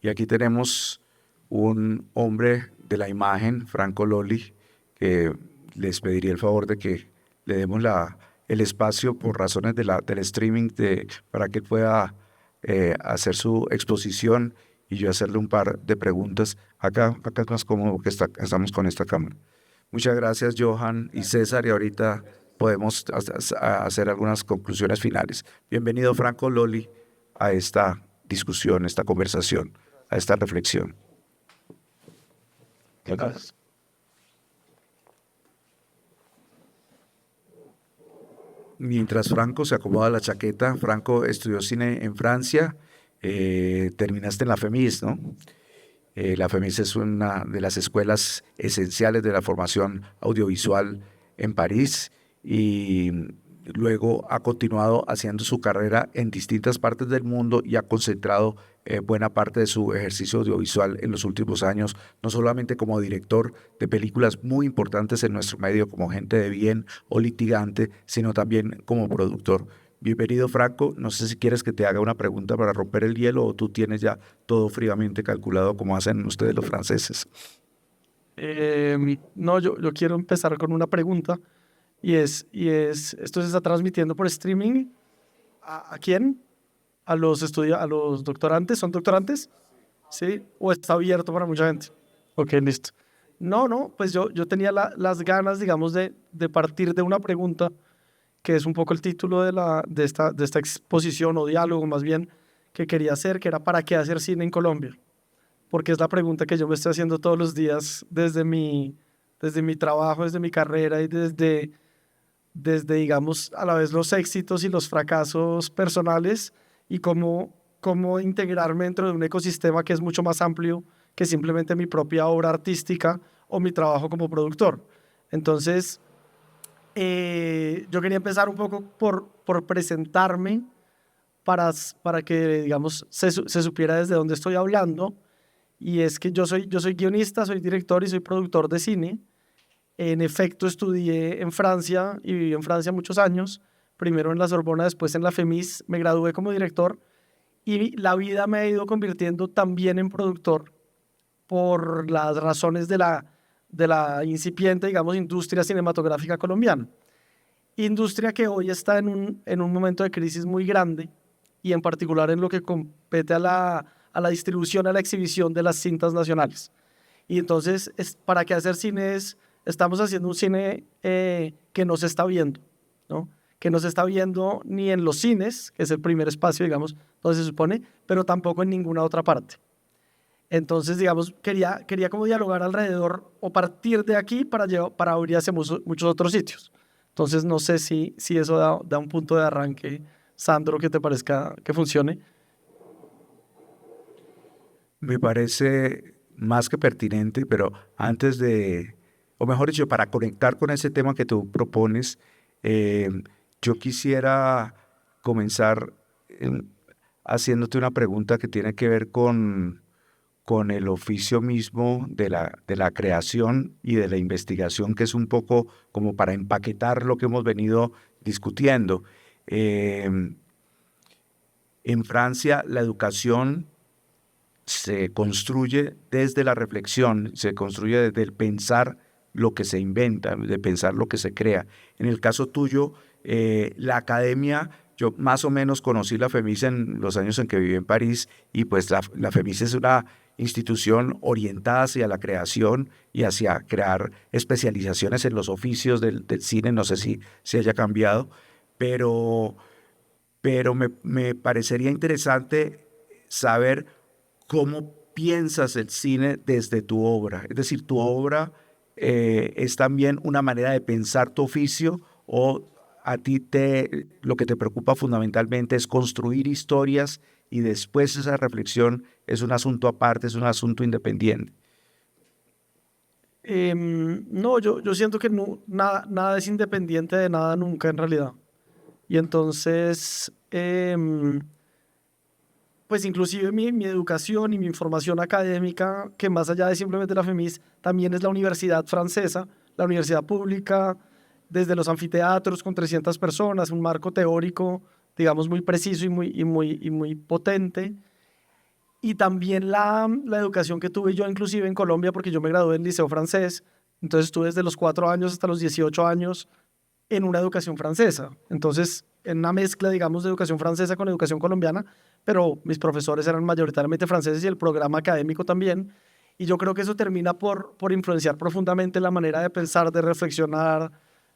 Y aquí tenemos un hombre de la imagen, Franco Loli, que les pediría el favor de que le demos el espacio por razones del streaming para que pueda hacer su exposición y yo hacerle un par de preguntas. Acá es más cómodo que estamos con esta cámara. Muchas gracias, Johan y César, y ahorita podemos hacer algunas conclusiones finales. Bienvenido, Franco Loli, a esta discusión, esta conversación, a esta reflexión. Gracias. Mientras Franco se acomoda la chaqueta, Franco estudió cine en Francia, terminaste en la FEMIS, ¿no? La FEMIS es una de las escuelas esenciales de la formación audiovisual en París y luego ha continuado haciendo su carrera en distintas partes del mundo y ha concentrado buena parte de su ejercicio audiovisual en los últimos años, no solamente como director de películas muy importantes en nuestro medio, como Gente de Bien o Litigante, sino también como productor. Bienvenido, Franco. No sé si quieres que te haga una pregunta para romper el hielo o tú tienes ya todo fríamente calculado como hacen ustedes los franceses. No, yo quiero empezar con una pregunta ¿esto se está transmitiendo por streaming? ¿A quién? ¿A los doctorantes? ¿Son doctorantes? ¿Sí? ¿O está abierto para mucha gente? Ok, listo. No, pues yo tenía las ganas, digamos, de partir de una pregunta que es un poco el título de esta exposición o diálogo más bien que quería hacer, que era ¿para qué hacer cine en Colombia? Porque es la pregunta que yo me estoy haciendo todos los días desde mi trabajo, desde mi carrera y desde, digamos, a la vez los éxitos y los fracasos personales y cómo integrarme dentro de un ecosistema que es mucho más amplio que simplemente mi propia obra artística o mi trabajo como productor. Entonces, yo quería empezar un poco por presentarme para que, digamos, se supiera desde dónde estoy hablando. Y es que yo soy guionista, soy director y soy productor de cine. En efecto, estudié en Francia y viví en Francia muchos años, primero en la Sorbona, después en la FEMIS, me gradué como director y la vida me ha ido convirtiendo también en productor por las razones de la incipiente, digamos, industria cinematográfica colombiana. Industria que hoy está en un momento de crisis muy grande y en particular en lo que compete a la distribución, a la exhibición de las cintas nacionales. Y entonces, ¿para qué hacer cine? Estamos haciendo un cine que no se está viendo, ¿no? Que no se está viendo ni en los cines, que es el primer espacio, digamos, donde se supone, pero tampoco en ninguna otra parte. Entonces, digamos, quería como dialogar alrededor o partir de aquí para abrir hacia muchos otros sitios. Entonces, no sé si eso da un punto de arranque, Sandro, que te parezca que funcione. Me parece más que pertinente, pero o mejor dicho, para conectar con ese tema que tú propones, eh, yo quisiera comenzar em, haciéndote una pregunta que tiene que ver con el oficio mismo de la creación y de la investigación, que es un poco como para empaquetar lo que hemos venido discutiendo. Em, en Francia, la educación se construye desde la reflexión, se construye desde el pensar lo que se inventa, de pensar lo que se crea. En el caso tuyo, la academia, yo más o menos conocí la FEMIS en los años en que viví en París y pues la FEMIS es una institución orientada hacia la creación y hacia crear especializaciones en los oficios del cine, no sé si haya cambiado, pero, pero me parecería interesante saber cómo piensas el cine desde tu obra. Es decir, tu obra es también una manera de pensar tu oficio o a ti lo que te preocupa fundamentalmente es construir historias y después esa reflexión es un asunto aparte, es un asunto independiente. No, yo siento que nada es independiente de nada nunca en realidad. Y entonces, pues inclusive mi educación y mi formación académica, que más allá de simplemente la FEMIS, también es la universidad francesa, la universidad pública, desde los anfiteatros con 300 personas, un marco teórico, digamos, muy preciso y muy potente. y también la educación que tuve yo inclusive en Colombia, porque yo me gradué en liceo francés, entonces estuve desde los 4 años hasta los 18 años en una educación francesa. Entonces, en una mezcla, digamos, de educación francesa con educación colombiana, pero mis profesores eran mayoritariamente franceses y el programa académico también. Y yo creo que eso termina por influenciar profundamente la manera de pensar, de reflexionar,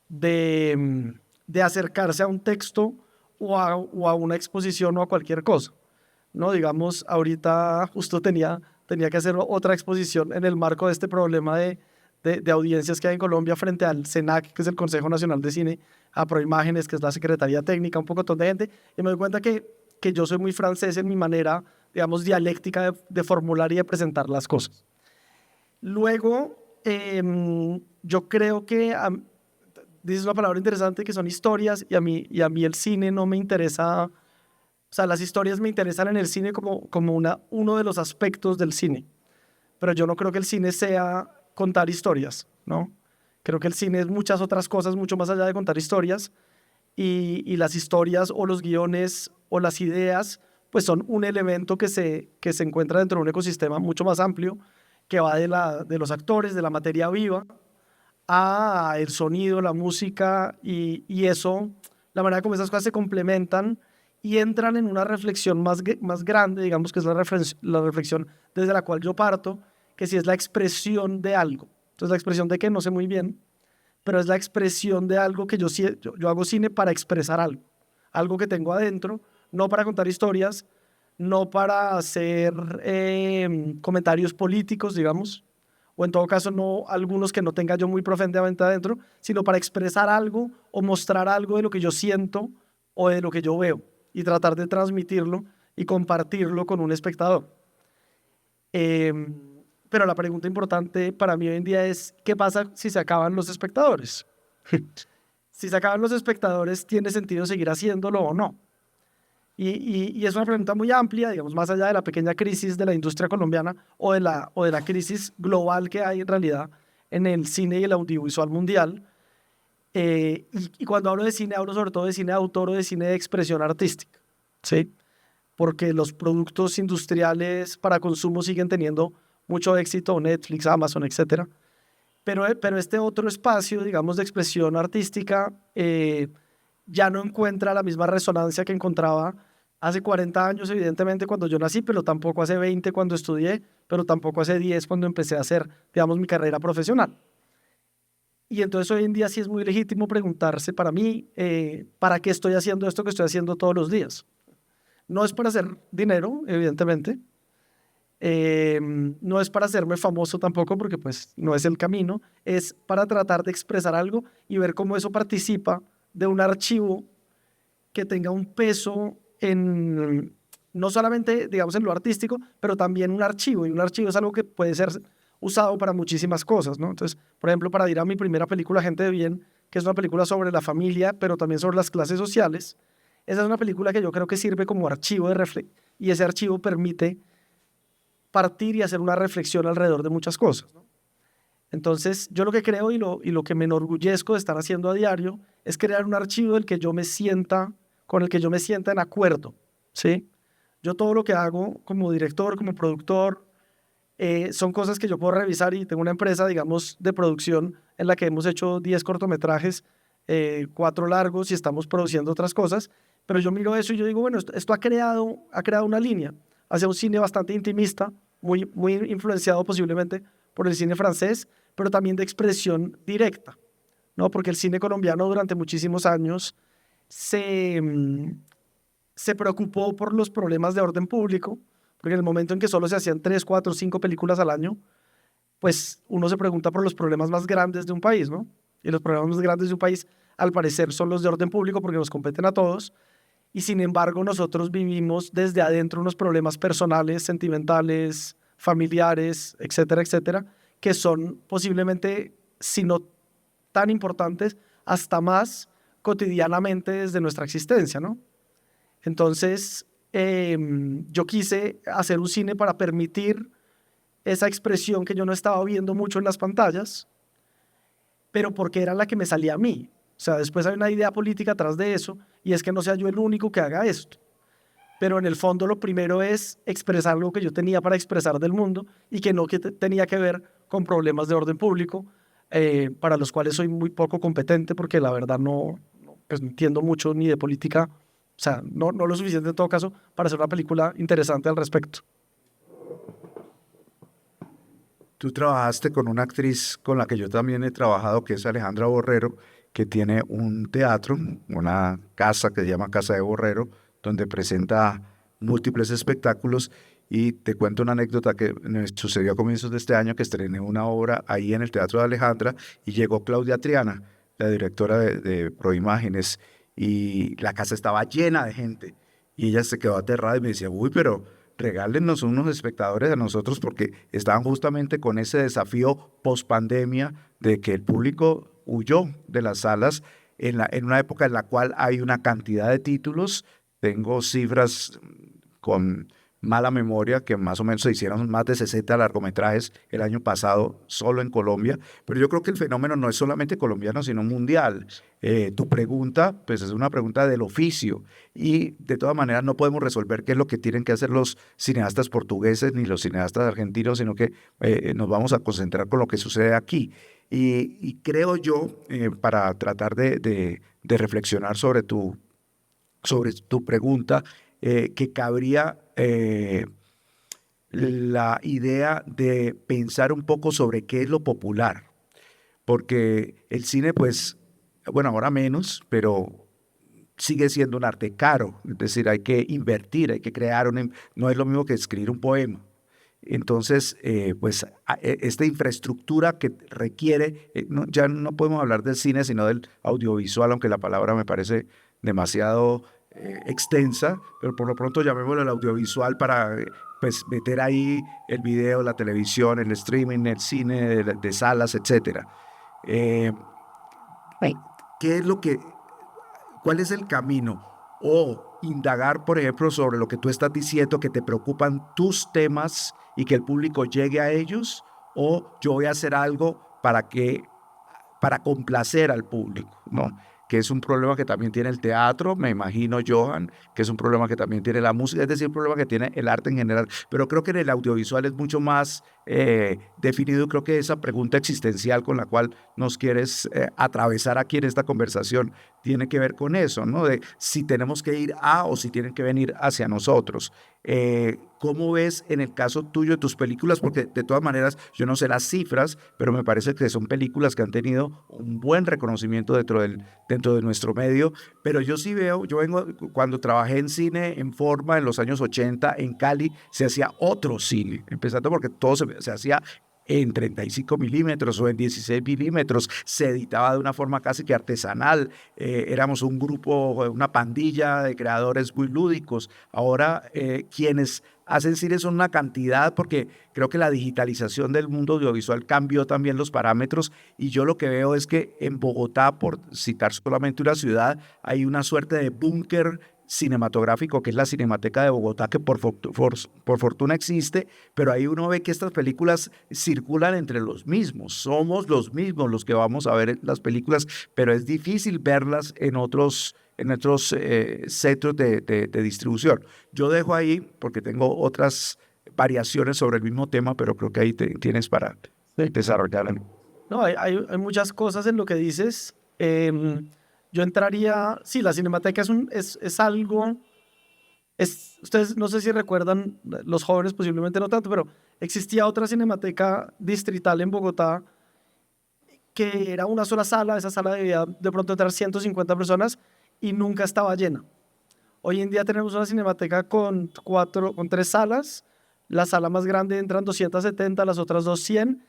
de acercarse a un texto o a una exposición o a cualquier cosa. ¿No? Digamos, ahorita justo tenía que hacer otra exposición en el marco de este problema de audiencias que hay en Colombia frente al CENAC, que es el Consejo Nacional de Cine, a Proimágenes, que es la Secretaría Técnica, un poco de gente, y me doy cuenta que yo soy muy francés en mi manera, digamos, dialéctica de formular y de presentar las cosas. Luego, yo creo que dices una palabra interesante que son historias y a mí el cine no me interesa, o sea, las historias me interesan en el cine como uno de los aspectos del cine, pero yo no creo que el cine sea contar historias, ¿no? Creo que el cine es muchas otras cosas, mucho más allá de contar historias, y las historias o los guiones o las ideas, pues son un elemento que se encuentra dentro de un ecosistema mucho más amplio, que va de los actores, de la materia viva, a el sonido, la música, y eso, la manera como esas cosas se complementan y entran en una reflexión más grande, digamos que es la reflexión desde la cual yo parto, que si es la expresión de algo. Entonces, la expresión de que no sé muy bien, pero es la expresión de algo que yo hago cine para expresar algo que tengo adentro, no para contar historias, no para hacer comentarios políticos, digamos, o en todo caso no algunos que no tenga yo muy profundamente adentro, sino para expresar algo o mostrar algo de lo que yo siento o de lo que yo veo y tratar de transmitirlo y compartirlo con un espectador. Em, pero la pregunta importante para mí hoy en día es, ¿qué pasa si se acaban los espectadores? Si se acaban los espectadores, ¿tiene sentido seguir haciéndolo o no? Y es una pregunta muy amplia, digamos, más allá de la pequeña crisis de la industria colombiana o de la crisis global que hay en realidad en el cine y el audiovisual mundial. Y cuando hablo de cine, hablo sobre todo de cine de autor o de cine de expresión artística, ¿sí? Porque los productos industriales para consumo siguen teniendo mucho éxito, Netflix, Amazon, etcétera. Pero este otro espacio, digamos, de expresión artística ya no encuentra la misma resonancia que encontraba hace 40 años, evidentemente, cuando yo nací, pero tampoco hace 20 cuando estudié, pero tampoco hace 10 cuando empecé a hacer, digamos, mi carrera profesional. Y entonces hoy en día sí es muy legítimo preguntarse para mí, ¿para qué estoy haciendo esto que estoy haciendo todos los días? No es para hacer dinero, evidentemente. No es para hacerme famoso tampoco, porque pues no es el camino. Es para tratar de expresar algo y ver cómo eso participa de un archivo que tenga un peso en, no solamente, digamos, en lo artístico, pero también un archivo. Y un archivo es algo que puede ser usado para muchísimas cosas, ¿no? Entonces, por ejemplo, para ir a mi primera película, Gente de Bien, que es una película sobre la familia, pero también sobre las clases sociales, esa es una película que yo creo que sirve como archivo de reflexión, y ese archivo permite partir y hacer una reflexión alrededor de muchas cosas, ¿no? Entonces, yo lo que creo y lo que me enorgullezco de estar haciendo a diario es crear un archivo con el que yo me sienta en acuerdo, ¿sí? Yo todo lo que hago como director, como productor, son cosas que yo puedo revisar y tengo una empresa, digamos, de producción en la que hemos hecho 10 cortometrajes, 4 largos y estamos produciendo otras cosas, pero yo miro eso y yo digo, bueno, esto ha creado una línea hacia un cine bastante intimista, muy influenciado posiblemente por el cine francés, pero también de expresión directa, ¿no? Porque el cine colombiano durante muchísimos años se preocupó por los problemas de orden público, porque en el momento en que solo se hacían 3, 4, 5 películas al año, pues uno se pregunta por los problemas más grandes de un país, ¿no? Y los problemas más grandes de un país, al parecer, son los de orden público porque nos competen a todos, y sin embargo nosotros vivimos desde adentro unos problemas personales, sentimentales, familiares, etcétera, etcétera, que son posiblemente, si no tan importantes, hasta más cotidianamente desde nuestra existencia, ¿no? Entonces, yo quise hacer un cine para permitir esa expresión que yo no estaba viendo mucho en las pantallas, pero porque era la que me salía a mí. O sea, después hay una idea política atrás de eso, y es que no sea yo el único que haga esto. pero en el fondo lo primero es expresar lo que yo tenía para expresar del mundo y que no tenía que ver con problemas de orden público, para los cuales soy muy poco competente porque la verdad pues no entiendo mucho ni de política, o sea, no lo suficiente en todo caso para hacer una película interesante al respecto. Tú trabajaste con una actriz con la que yo también he trabajado, que es Alejandra Borrero, que tiene un teatro, una casa que se llama Casa de Borrero, donde presenta múltiples espectáculos. Y te cuento una anécdota que me sucedió a comienzos de este año, que estrené una obra ahí en el Teatro de Alejandra y llegó Claudia Triana, la directora de Proimágenes, y la casa estaba llena de gente. Y ella se quedó aterrada y me decía, uy, pero regálenos unos espectadores a nosotros porque estaban justamente con ese desafío post pandemia de que el público huyó de las salas en una época en la cual hay una cantidad de títulos. Tengo cifras con mala memoria que más o menos se hicieron más de 60 largometrajes el año pasado solo en Colombia, pero yo creo que el fenómeno no es solamente colombiano, sino mundial. Tu pregunta, pues es una pregunta del oficio y de todas maneras no podemos resolver qué es lo que tienen que hacer los cineastas portugueses ni los cineastas argentinos, sino que nos vamos a concentrar con lo que sucede aquí. Y creo yo, para tratar de reflexionar sobre tu pregunta, que cabría la idea de pensar un poco sobre qué es lo popular, porque el cine, pues, bueno, ahora menos, pero sigue siendo un arte caro, es decir, hay que invertir, hay que crear, no es lo mismo que escribir un poema. Entonces, pues esta infraestructura que requiere, ya no podemos hablar del cine, sino del audiovisual, aunque la palabra me parece demasiado extensa, pero por lo pronto llamémoslo el audiovisual para pues meter ahí el video, la televisión, el streaming, el cine de salas, etcétera. Eh, ¿Qué es lo que ¿Cuál es el camino? O indagar, por ejemplo, sobre lo que tú estás diciendo, que te preocupan tus temas y que el público llegue a ellos, o yo voy a hacer algo para complacer al público, ¿no? Que es un problema que también tiene el teatro, me imagino, Johan, que es un problema que también tiene la música, es decir, un problema que tiene el arte en general, pero creo que en el audiovisual es mucho más definido. Creo que esa pregunta existencial con la cual nos quieres atravesar aquí en esta conversación tiene que ver con eso, ¿no? De si tenemos que ir a o si tienen que venir hacia nosotros. ¿Cómo ves en el caso tuyo de tus películas? Porque de todas maneras yo no sé las cifras, pero me parece que son películas que han tenido un buen reconocimiento dentro de nuestro medio. Pero yo sí veo, cuando trabajé en cine en forma en los años 80 en Cali, se hacía otro cine, empezando porque todo se hacía en 35 milímetros o en 16 milímetros, se editaba de una forma casi que artesanal, éramos un grupo, una pandilla de creadores muy lúdicos. Ahora quienes hacen cine son una cantidad, porque creo que la digitalización del mundo audiovisual cambió también los parámetros, y yo lo que veo es que en Bogotá, por citar solamente una ciudad, hay una suerte de búnker cinematográfico que es la Cinemateca de Bogotá, que por fortuna existe, pero ahí uno ve que estas películas circulan entre los mismos, somos los mismos los que vamos a ver las películas, pero es difícil verlas en otros centros de distribución. Yo dejo ahí porque tengo otras variaciones sobre el mismo tema, pero creo que ahí tienes para desarrollarlo. No, hay muchas cosas en lo que dices. Yo entraría, sí, la Cinemateca es algo, ustedes no sé si recuerdan, los jóvenes posiblemente no tanto, pero existía otra Cinemateca distrital en Bogotá que era una sola sala. Esa sala debía de pronto entrar 150 personas y nunca estaba llena. Hoy en día tenemos una Cinemateca con 3 salas. La sala más grande entran 270, las otras 200,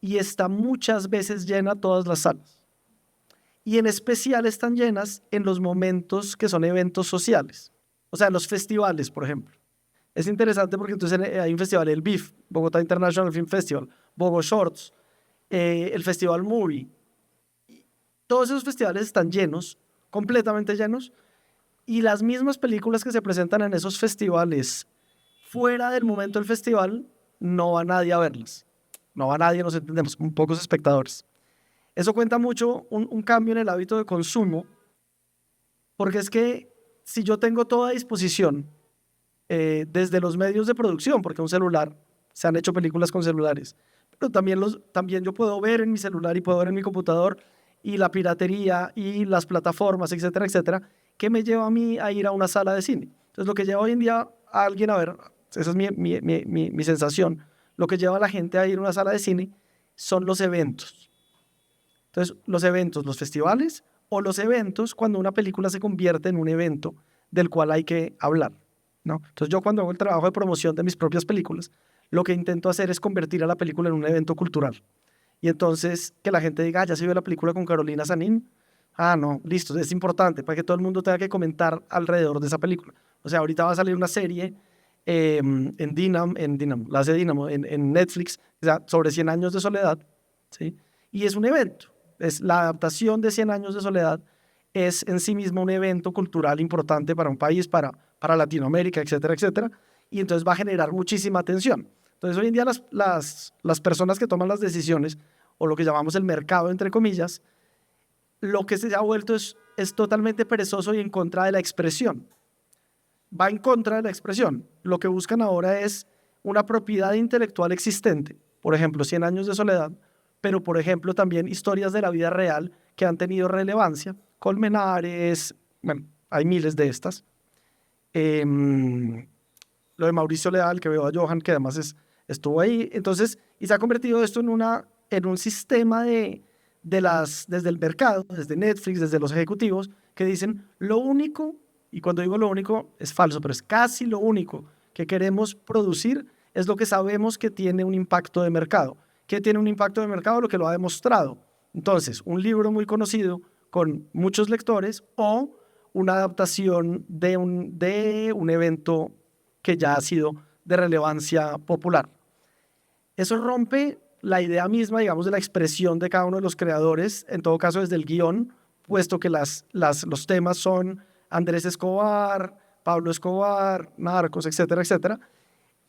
y está muchas veces llena todas las salas. Y en especial están llenas en los momentos que son eventos sociales. O sea, los festivales, por ejemplo. Es interesante porque entonces hay un festival, el BIF, Bogotá International Film Festival, Bogo Shorts, el Festival Movie. Todos esos festivales están llenos, completamente llenos, y las mismas películas que se presentan en esos festivales, fuera del momento del festival, no va nadie a verlas. No va nadie, nos entendemos, con pocos espectadores. Eso cuenta mucho un cambio en el hábito de consumo, porque es que si yo tengo todo a disposición desde los medios de producción, porque un celular, se han hecho películas con celulares, pero también yo puedo ver en mi celular y puedo ver en mi computador, y la piratería y las plataformas, etcétera, etcétera, que me lleva a mí a ir a una sala de cine. Entonces, lo que lleva hoy en día a alguien a ver, esa es mi sensación, lo que lleva a la gente a ir a una sala de cine son los eventos. Entonces, los eventos, los festivales o los eventos cuando una película se convierte en un evento del cual hay que hablar, ¿no? Entonces, yo cuando hago el trabajo de promoción de mis propias películas, lo que intento hacer es convertir a la película en un evento cultural. Y entonces que la gente diga, ya se vio la película con Carolina Sanín. Ah, no, listo, es importante para que todo el mundo tenga que comentar alrededor de esa película. O sea, ahorita va a salir una serie la hace Dynamo, en Netflix, o sea, sobre 100 años de soledad, ¿sí? Y es un evento. Es la adaptación de 100 años de soledad es en sí mismo un evento cultural importante para un país, para Latinoamérica, etcétera, etcétera. Y entonces va a generar muchísima atención. Entonces, hoy en día las personas que toman las decisiones, o lo que llamamos el mercado, entre comillas, lo que se ha vuelto es totalmente perezoso y en contra de la expresión. Va en contra de la expresión. Lo que buscan ahora es una propiedad intelectual existente, por ejemplo, 100 años de soledad, pero por ejemplo también historias de la vida real que han tenido relevancia, Colmenares, bueno, hay miles de estas. Lo de Mauricio Leal, que veo a Johan, que además estuvo ahí. Entonces, y se ha convertido esto en un sistema desde el mercado, desde Netflix, desde los ejecutivos, que dicen lo único, y cuando digo lo único es falso, pero es casi lo único que queremos producir es lo que sabemos que tiene un impacto de mercado. ¿Qué tiene un impacto de mercado? Lo que lo ha demostrado. Entonces, un libro muy conocido con muchos lectores o una adaptación de un evento que ya ha sido de relevancia popular. Eso rompe la idea misma, digamos, de la expresión de cada uno de los creadores, en todo caso desde el guión, puesto que los temas son Andrés Escobar, Pablo Escobar, narcos, etcétera, etcétera,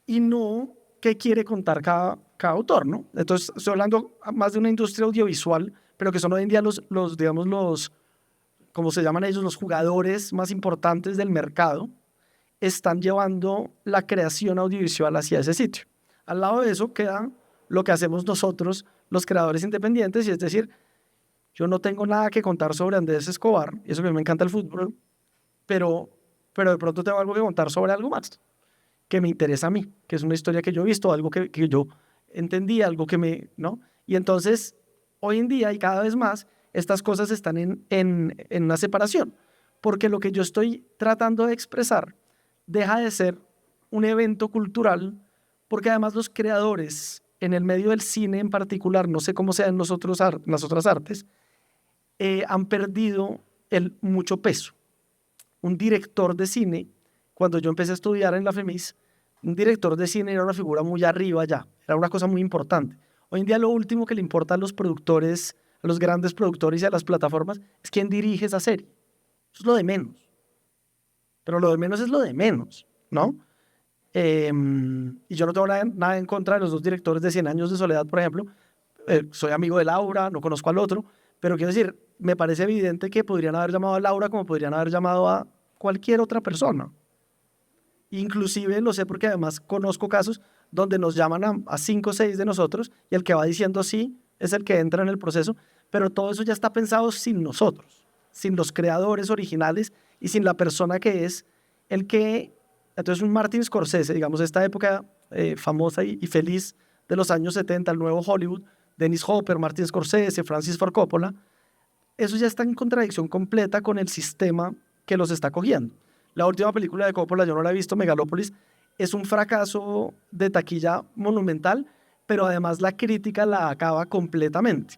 y no qué quiere contar cada autor, ¿no? Entonces, estoy hablando más de una industria audiovisual, pero que son hoy en día digamos, como se llaman ellos, los jugadores más importantes del mercado, están llevando la creación audiovisual hacia ese sitio. Al lado de eso queda lo que hacemos nosotros, los creadores independientes, y es decir, yo no tengo nada que contar sobre Andrés Escobar, y eso que me encanta el fútbol, pero de pronto tengo algo que contar sobre algo más que me interesa a mí, que es una historia que yo he visto, algo que yo entendí, algo ¿no? Y entonces, hoy en día y cada vez más, estas cosas están en una separación, porque lo que yo estoy tratando de expresar deja de ser un evento cultural, porque además los creadores, en el medio del cine en particular, no sé cómo sea en las otras artes, han perdido mucho peso. Un director de cine, cuando yo empecé a estudiar en la FEMIS, un director de cine era una figura muy arriba ya, era una cosa muy importante. Hoy en día lo último que le importa a los productores, a los grandes productores y a las plataformas, es quién dirige esa serie. Eso es lo de menos. Pero lo de menos es lo de menos, ¿no? Y yo no tengo nada en contra de los dos directores de 100 años de soledad, por ejemplo. Soy amigo de Laura, no conozco al otro, pero quiero decir, me parece evidente que podrían haber llamado a Laura como podrían haber llamado a cualquier otra persona. Inclusive lo sé porque además conozco casos donde nos llaman a 5 o 6 de nosotros y el que va diciendo sí es el que entra en el proceso, pero todo eso ya está pensado sin nosotros, sin los creadores originales y sin la persona que es el que... Entonces un Martin Scorsese, digamos, esta época famosa y feliz de los años 70, el nuevo Hollywood, Dennis Hopper, Martin Scorsese, Francis Ford Coppola, eso ya está en contradicción completa con el sistema que los está cogiendo. La última película de Coppola, yo no la he visto, Megalópolis, es un fracaso de taquilla monumental, pero además la crítica la acaba completamente.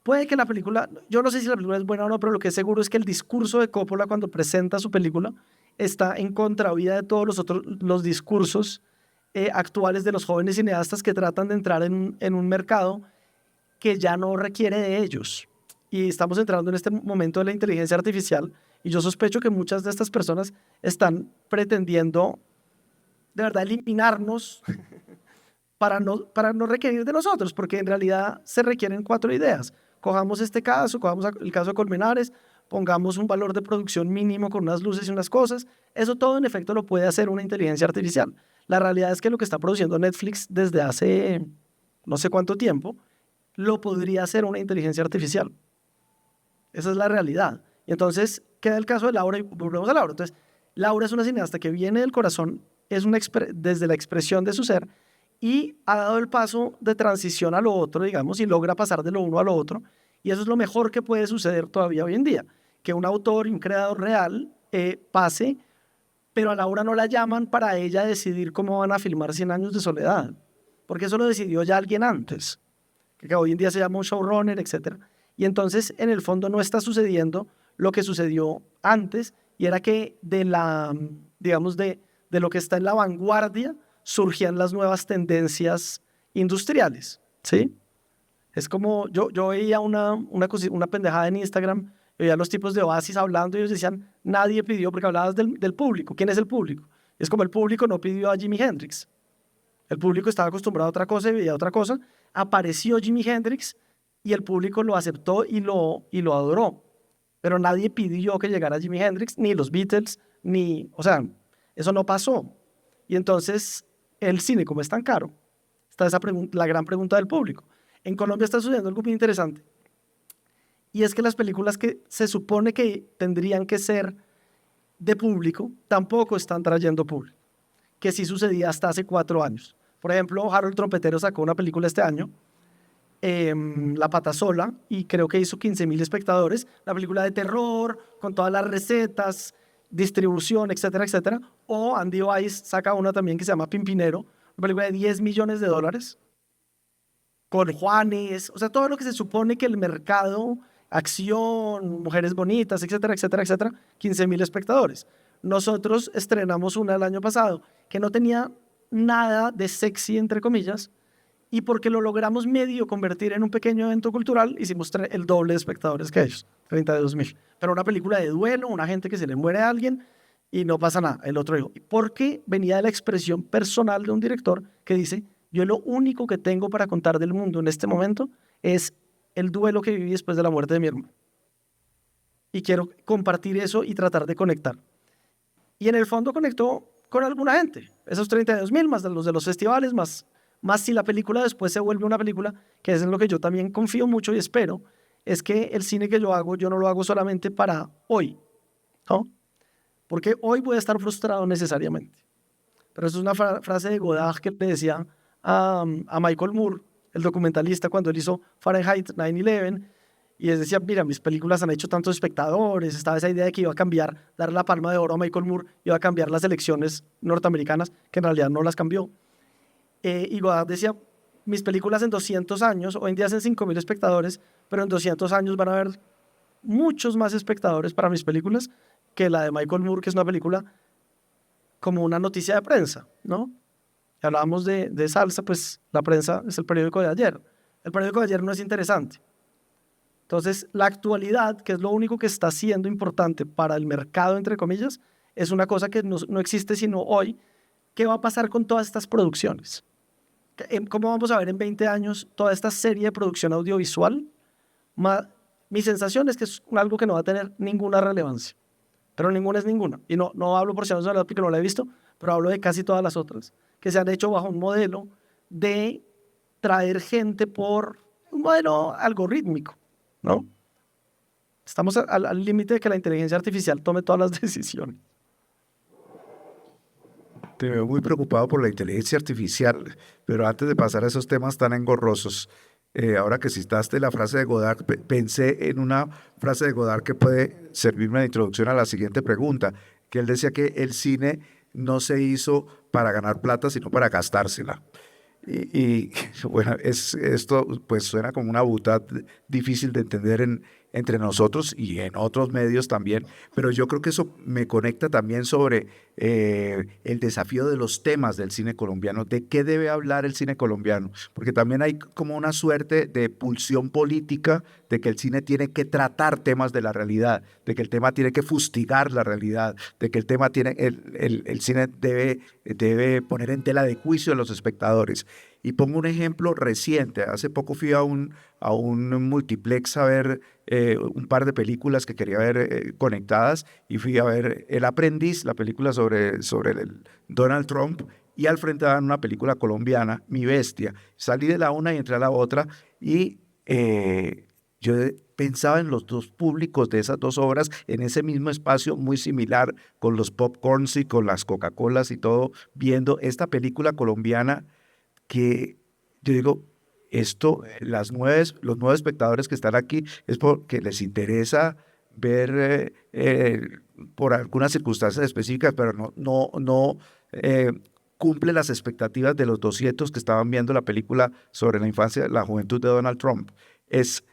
Puede que la película, yo no sé si la película es buena o no, pero lo que es seguro es que el discurso de Coppola cuando presenta su película está en contravía de todos los discursos actuales de los jóvenes cineastas que tratan de entrar en un mercado que ya no requiere de ellos. Y estamos entrando en este momento de la inteligencia artificial y yo sospecho que muchas de estas personas están pretendiendo de verdad eliminarnos para no requerir de nosotros, porque en realidad se requieren 4 ideas. Cojamos este caso, cojamos el caso de Colmenares, pongamos un valor de producción mínimo con unas luces y unas cosas. Eso todo en efecto lo puede hacer una inteligencia artificial. La realidad es que lo que está produciendo Netflix desde hace no sé cuánto tiempo, lo podría hacer una inteligencia artificial. Esa es la realidad. Y entonces queda el caso de Laura y volvemos a Laura. Entonces, Laura es una cineasta que viene del corazón, es desde la expresión de su ser y ha dado el paso de transición a lo otro, digamos, y logra pasar de lo uno a lo otro. Y eso es lo mejor que puede suceder todavía hoy en día, que un autor y un creador real pase, pero a Laura no la llaman para ella decidir cómo van a filmar 100 años de soledad, porque eso lo decidió ya alguien antes, que hoy en día se llama un showrunner, etc. Y entonces, en el fondo, no está sucediendo lo que sucedió antes, y era que digamos, de lo que está en la vanguardia, surgían las nuevas tendencias industriales, ¿sí? Es como, yo veía una pendejada en Instagram, veía a los tipos de Oasis hablando y ellos decían, nadie pidió, porque hablabas del público. ¿Quién es el público? Es como el público no pidió a Jimi Hendrix. El público estaba acostumbrado a otra cosa y veía otra cosa. Apareció Jimi Hendrix y el público lo aceptó y lo adoró. Pero nadie pidió que llegara Jimi Hendrix, ni los Beatles, o sea, eso no pasó. Y entonces, el cine, como es tan caro, está la gran pregunta del público. En Colombia está sucediendo algo muy interesante. Y es que las películas que se supone que tendrían que ser de público, tampoco están trayendo público, que sí sucedía hasta hace 4 años. Por ejemplo, Harold Trompetero sacó una película este año, La Pata Sola, y creo que hizo 15.000 espectadores, la película de terror, con todas las recetas, distribución, etcétera, etcétera. O Andy Weiss saca una también que se llama Pimpinero, una película de $10 millones, con Juanes, o sea, todo lo que se supone que el mercado, acción, mujeres bonitas, etcétera, etcétera, etcétera, 15.000 espectadores. Nosotros estrenamos una el año pasado que no tenía nada de sexy, entre comillas, y porque lo logramos medio convertir en un pequeño evento cultural, hicimos el doble de espectadores que ellos, 32.000. Pero una película de duelo, una gente que se le muere a alguien y no pasa nada. El otro dijo, porque venía de la expresión personal de un director que dice, yo lo único que tengo para contar del mundo en este momento es el duelo que viví después de la muerte de mi hermano. Y quiero compartir eso y tratar de conectar. Y en el fondo conectó con alguna gente. Esos 32.000 más los de los festivales, más si la película después se vuelve una película, que es en lo que yo también confío mucho y espero, es que el cine que yo hago, yo no lo hago solamente para hoy, ¿no? Porque hoy voy a estar frustrado necesariamente. Pero eso es una frase de Godard que le decía a Michael Moore, el documentalista, cuando él hizo Fahrenheit 9/11, y él decía, mira, mis películas han hecho tantos espectadores, estaba esa idea de que iba a cambiar, dar la palma de oro a Michael Moore, iba a cambiar las elecciones norteamericanas, que en realidad no las cambió. Y Godard decía, mis películas en 200 años, hoy en día hacen 5.000 espectadores, pero en 200 años van a haber muchos más espectadores para mis películas que la de Michael Moore, que es una película como una noticia de prensa, ¿no? Si hablábamos de salsa, pues la prensa es el periódico de ayer. El periódico de ayer no es interesante. Entonces, la actualidad, que es lo único que está siendo importante para el mercado, entre comillas, es una cosa que no existe sino hoy. ¿Qué va a pasar con todas estas producciones? ¿Cómo vamos a ver en 20 años toda esta serie de producción audiovisual? Mi sensación es que es algo que no va a tener ninguna relevancia. Pero ninguna es ninguna. Y no hablo por si no porque no la he visto, pero hablo de casi todas las otras, que se han hecho bajo un modelo de traer gente por un modelo algorítmico, ¿no? Estamos al límite de que la inteligencia artificial tome todas las decisiones. Te veo muy preocupado por la inteligencia artificial, pero antes de pasar a esos temas tan engorrosos, ahora que citaste la frase de Godard, pensé en una frase de Godard que puede servirme de introducción a la siguiente pregunta, que él decía que el cine no se hizo para ganar plata, sino para gastársela. Y bueno, esto pues suena como una butad difícil de entender entre nosotros y en otros medios también, pero yo creo que eso me conecta también sobre el desafío de los temas del cine colombiano, de qué debe hablar el cine colombiano, porque también hay como una suerte de pulsión política de que el cine tiene que tratar temas de la realidad, de que el tema tiene que fustigar la realidad, de que el tema el cine debe poner en tela de juicio a los espectadores. Y pongo un ejemplo reciente. Hace poco fui a un multiplex a ver un par de películas que quería ver conectadas y fui a ver El Aprendiz, la película sobre el Donald Trump, y al frente daban una película colombiana, Mi Bestia. Salí de la una y entré a la otra y yo pensaba en los dos públicos de esas dos obras en ese mismo espacio muy similar, con los popcorns y con las Coca-Colas y todo, viendo esta película colombiana que yo digo, esto, los nuevos espectadores que están aquí es porque les interesa ver por algunas circunstancias específicas, pero no eh, cumple las expectativas de los 200 que estaban viendo la película sobre la infancia, la juventud de Donald Trump. Es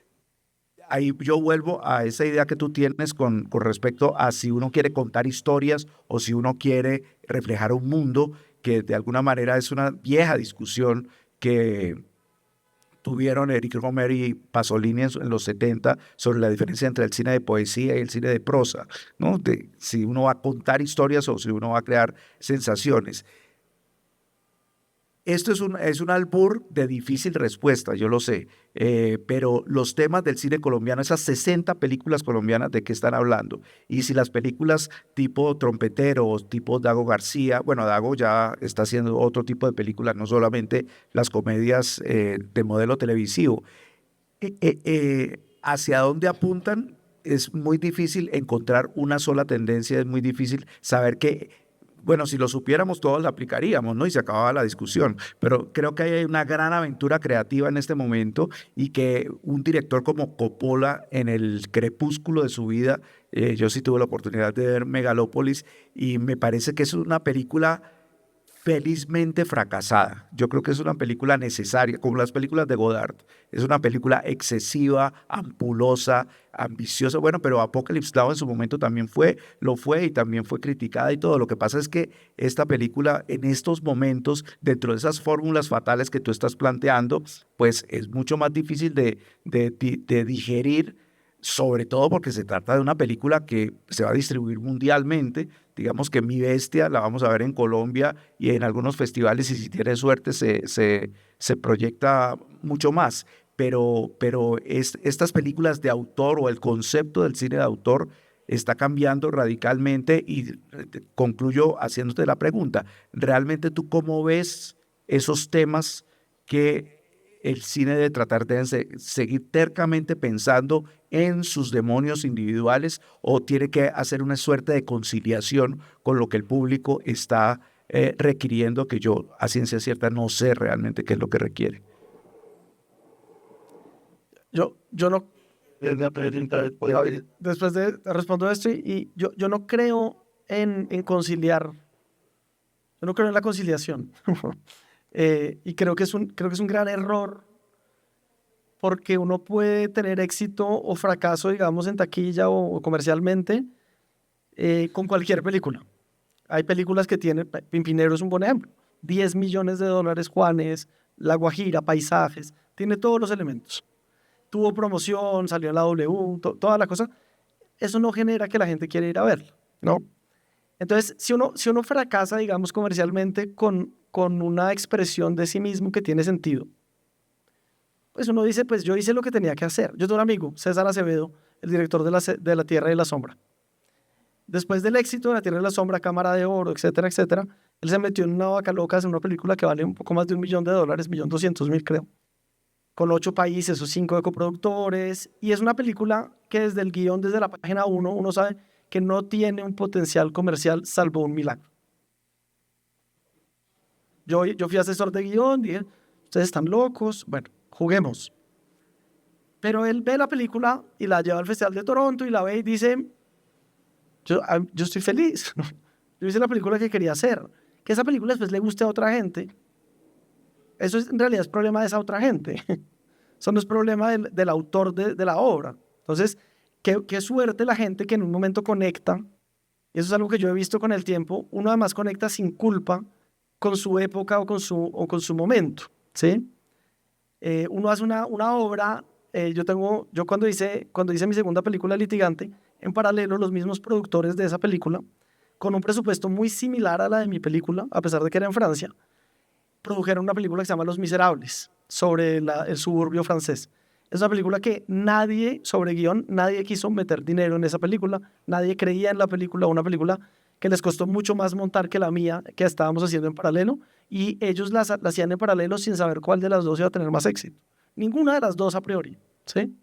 Ahí yo vuelvo a esa idea que tú tienes con respecto a si uno quiere contar historias o si uno quiere reflejar un mundo que de alguna manera es una vieja discusión que tuvieron Eric Romer y Pasolini en los 70 sobre la diferencia entre el cine de poesía y el cine de prosa, ¿no? De si uno va a contar historias o si uno va a crear sensaciones. Esto es un albur de difícil respuesta, yo lo sé, pero los temas del cine colombiano, esas 60 películas colombianas de qué están hablando, y si las películas tipo Trompetero o tipo Dago García, bueno, Dago ya está haciendo otro tipo de películas, no solamente las comedias de modelo televisivo, hacia dónde apuntan es muy difícil encontrar una sola tendencia, es muy difícil saber que, bueno, si lo supiéramos todos la aplicaríamos, ¿no? Y se acababa la discusión, pero creo que hay una gran aventura creativa en este momento y que un director como Coppola en el crepúsculo de su vida, yo sí tuve la oportunidad de ver Megalópolis y me parece que es una película felizmente fracasada. Yo creo que es una película necesaria, como las películas de Godard. Es una película excesiva, ampulosa, ambiciosa. Bueno, pero Apocalypse Now en su momento también lo fue y también fue criticada y todo. Lo que pasa es que esta película en estos momentos, dentro de esas fórmulas fatales que tú estás planteando, pues es mucho más difícil de digerir, sobre todo porque se trata de una película que se va a distribuir mundialmente. Digamos que Mi Bestia la vamos a ver en Colombia y en algunos festivales y si tiene suerte se proyecta mucho más. Pero estas películas de autor o el concepto del cine de autor está cambiando radicalmente y concluyo haciéndote la pregunta, ¿realmente tú cómo ves esos temas que el cine debe tratar de seguir tercamente pensando en sus demonios individuales o tiene que hacer una suerte de conciliación con lo que el público está requiriendo, que yo a ciencia cierta no sé realmente qué es lo que requiere? Yo no, después de responder esto, y yo no creo en conciliar, yo no creo en la conciliación. Y creo que es un gran error porque uno puede tener éxito o fracaso, digamos, en taquilla o comercialmente con cualquier película. Hay películas que tienen, Pimpinero es un buen ejemplo, 10 millones de dólares, Juanes, La Guajira, paisajes, tiene todos los elementos. Tuvo promoción, salió en la W, toda la cosa. Eso no genera que la gente quiera ir a verla, ¿no? Entonces, si uno fracasa, digamos, comercialmente con una expresión de sí mismo que tiene sentido, pues uno dice, pues yo hice lo que tenía que hacer. Yo tengo un amigo, César Acevedo, el director de La Tierra y la Sombra. Después del éxito de La Tierra y la Sombra, Cámara de Oro, etcétera, etcétera, él se metió en una vaca loca, en una película que vale un poco más de $1 millón, 1.200.000 creo, con 8 países o 5 de coproductores, y es una película que desde el guión, desde la página uno sabe que no tiene un potencial comercial salvo un milagro. Yo fui asesor de guión, dije, ustedes están locos, bueno, juguemos. Pero él ve la película y la lleva al Festival de Toronto y la ve y dice, yo estoy feliz. Yo hice la película que quería hacer. Que esa película después le guste a otra gente, eso en realidad es problema de esa otra gente. Eso no es problema del autor de la obra. Entonces, qué suerte la gente que en un momento conecta. Y eso es algo que yo he visto con el tiempo. Uno además conecta sin culpa con su época o con su momento, ¿sí? Uno hace una obra. Yo cuando hice mi segunda película, Litigante, en paralelo los mismos productores de esa película, con un presupuesto muy similar a la de mi película, a pesar de que era en Francia, produjeron una película que se llama Los Miserables, sobre el suburbio francés. Es una película que nadie, sobre guión, nadie quiso meter dinero en esa película, nadie creía en la película, una película que les costó mucho más montar que la mía, que estábamos haciendo en paralelo, y ellos la hacían en paralelo sin saber cuál de las dos iba a tener más éxito. Ninguna de las dos a priori, ¿sí?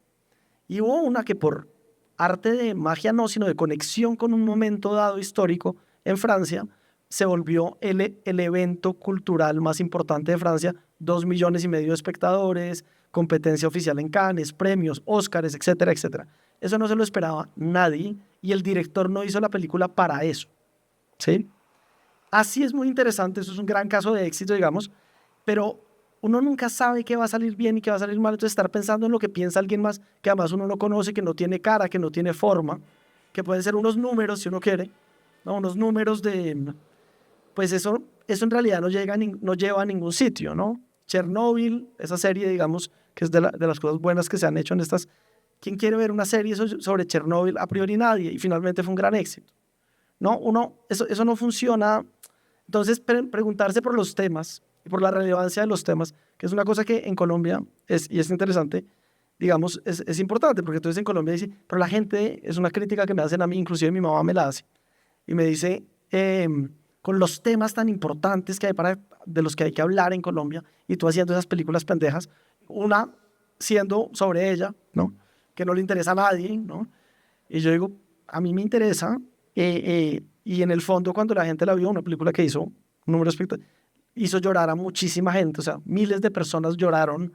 Y hubo una que por arte de magia no, sino de conexión con un momento dado histórico en Francia, se volvió el evento cultural más importante de Francia, 2,5 millones de espectadores, competencia oficial en Cannes, premios, Óscares, etcétera, etcétera. Eso no se lo esperaba nadie y el director no hizo la película para eso, ¿sí? Así es muy interesante, eso es un gran caso de éxito, digamos, pero uno nunca sabe qué va a salir bien y qué va a salir mal, entonces estar pensando en lo que piensa alguien más, que además uno no conoce, que no tiene cara, que no tiene forma, que pueden ser unos números si uno quiere, ¿no? Unos números de, pues eso en realidad no lleva a ningún sitio, ¿no? Chernobyl, esa serie, digamos, que es de las cosas buenas que se han hecho en estas. ¿Quién quiere ver una serie sobre Chernobyl? A priori nadie, y finalmente fue un gran éxito. No, eso no funciona. Entonces, preguntarse por los temas y por la relevancia de los temas, que es una cosa que en Colombia es interesante, digamos, es importante, porque entonces en Colombia dice, pero la gente, es una crítica que me hacen a mí, inclusive mi mamá me la hace, y me dice, con los temas tan importantes que hay de los que hay que hablar en Colombia, y tú haciendo esas películas pendejas, una siendo sobre ella, ¿no? Que no le interesa a nadie, ¿no? Y yo digo, a mí me interesa, y en el fondo cuando la gente la vio, una película que hizo un número espectacular, hizo llorar a muchísima gente, o sea, miles de personas lloraron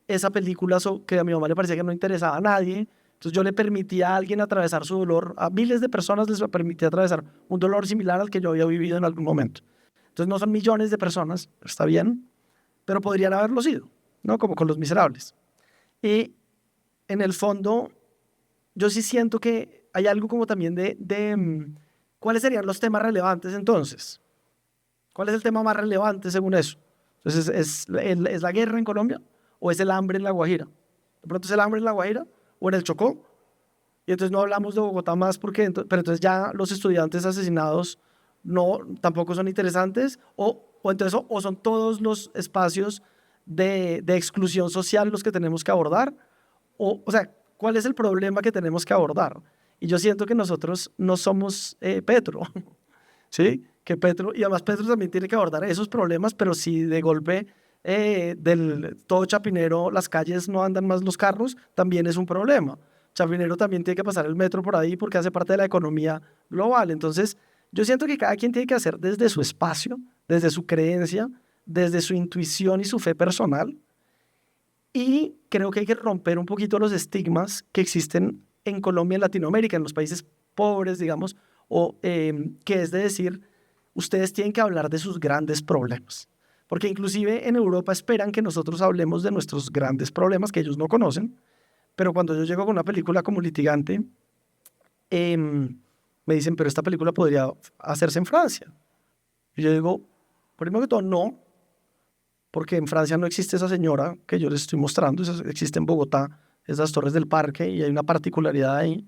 esa película que a mi mamá le parecía que no interesaba a nadie. Entonces yo le permitía a alguien atravesar su dolor, a miles de personas les permitía atravesar un dolor similar al que yo había vivido en algún momento. Entonces no son millones de personas, está bien, pero podrían haberlo sido, ¿no? Como con Los Miserables. Y en el fondo, yo sí siento que hay algo como también ¿cuáles serían los temas relevantes entonces? ¿Cuál es el tema más relevante según eso? Entonces, ¿es la guerra en Colombia o es el hambre en La Guajira? De pronto es el hambre en La Guajira o en el Chocó. Y entonces no hablamos de Bogotá más pero entonces ya los estudiantes asesinados tampoco son interesantes entonces o son todos los espacios de exclusión social los que tenemos que abordar o sea, ¿cuál es el problema que tenemos que abordar? Y yo siento que nosotros no somos Petro, ¿sí? Que Petro, y además Petro también tiene que abordar esos problemas, pero si de golpe del todo Chapinero las calles no andan más los carros, también es un problema. Chapinero también tiene que pasar el metro por ahí porque hace parte de la economía global. Entonces, yo siento que cada quien tiene que hacer desde su espacio, desde su creencia, desde su intuición y su fe personal. Y creo que hay que romper un poquito los estigmas que existen en Colombia, en Latinoamérica, en los países pobres, digamos, que es de decir, ustedes tienen que hablar de sus grandes problemas. Porque inclusive en Europa esperan que nosotros hablemos de nuestros grandes problemas que ellos no conocen, pero cuando yo llego con una película como Litigante, me dicen, pero esta película podría hacerse en Francia. Y yo digo, primero que todo, no, porque en Francia no existe esa señora que yo les estoy mostrando, existe en Bogotá, esas Torres del Parque, y hay una particularidad ahí.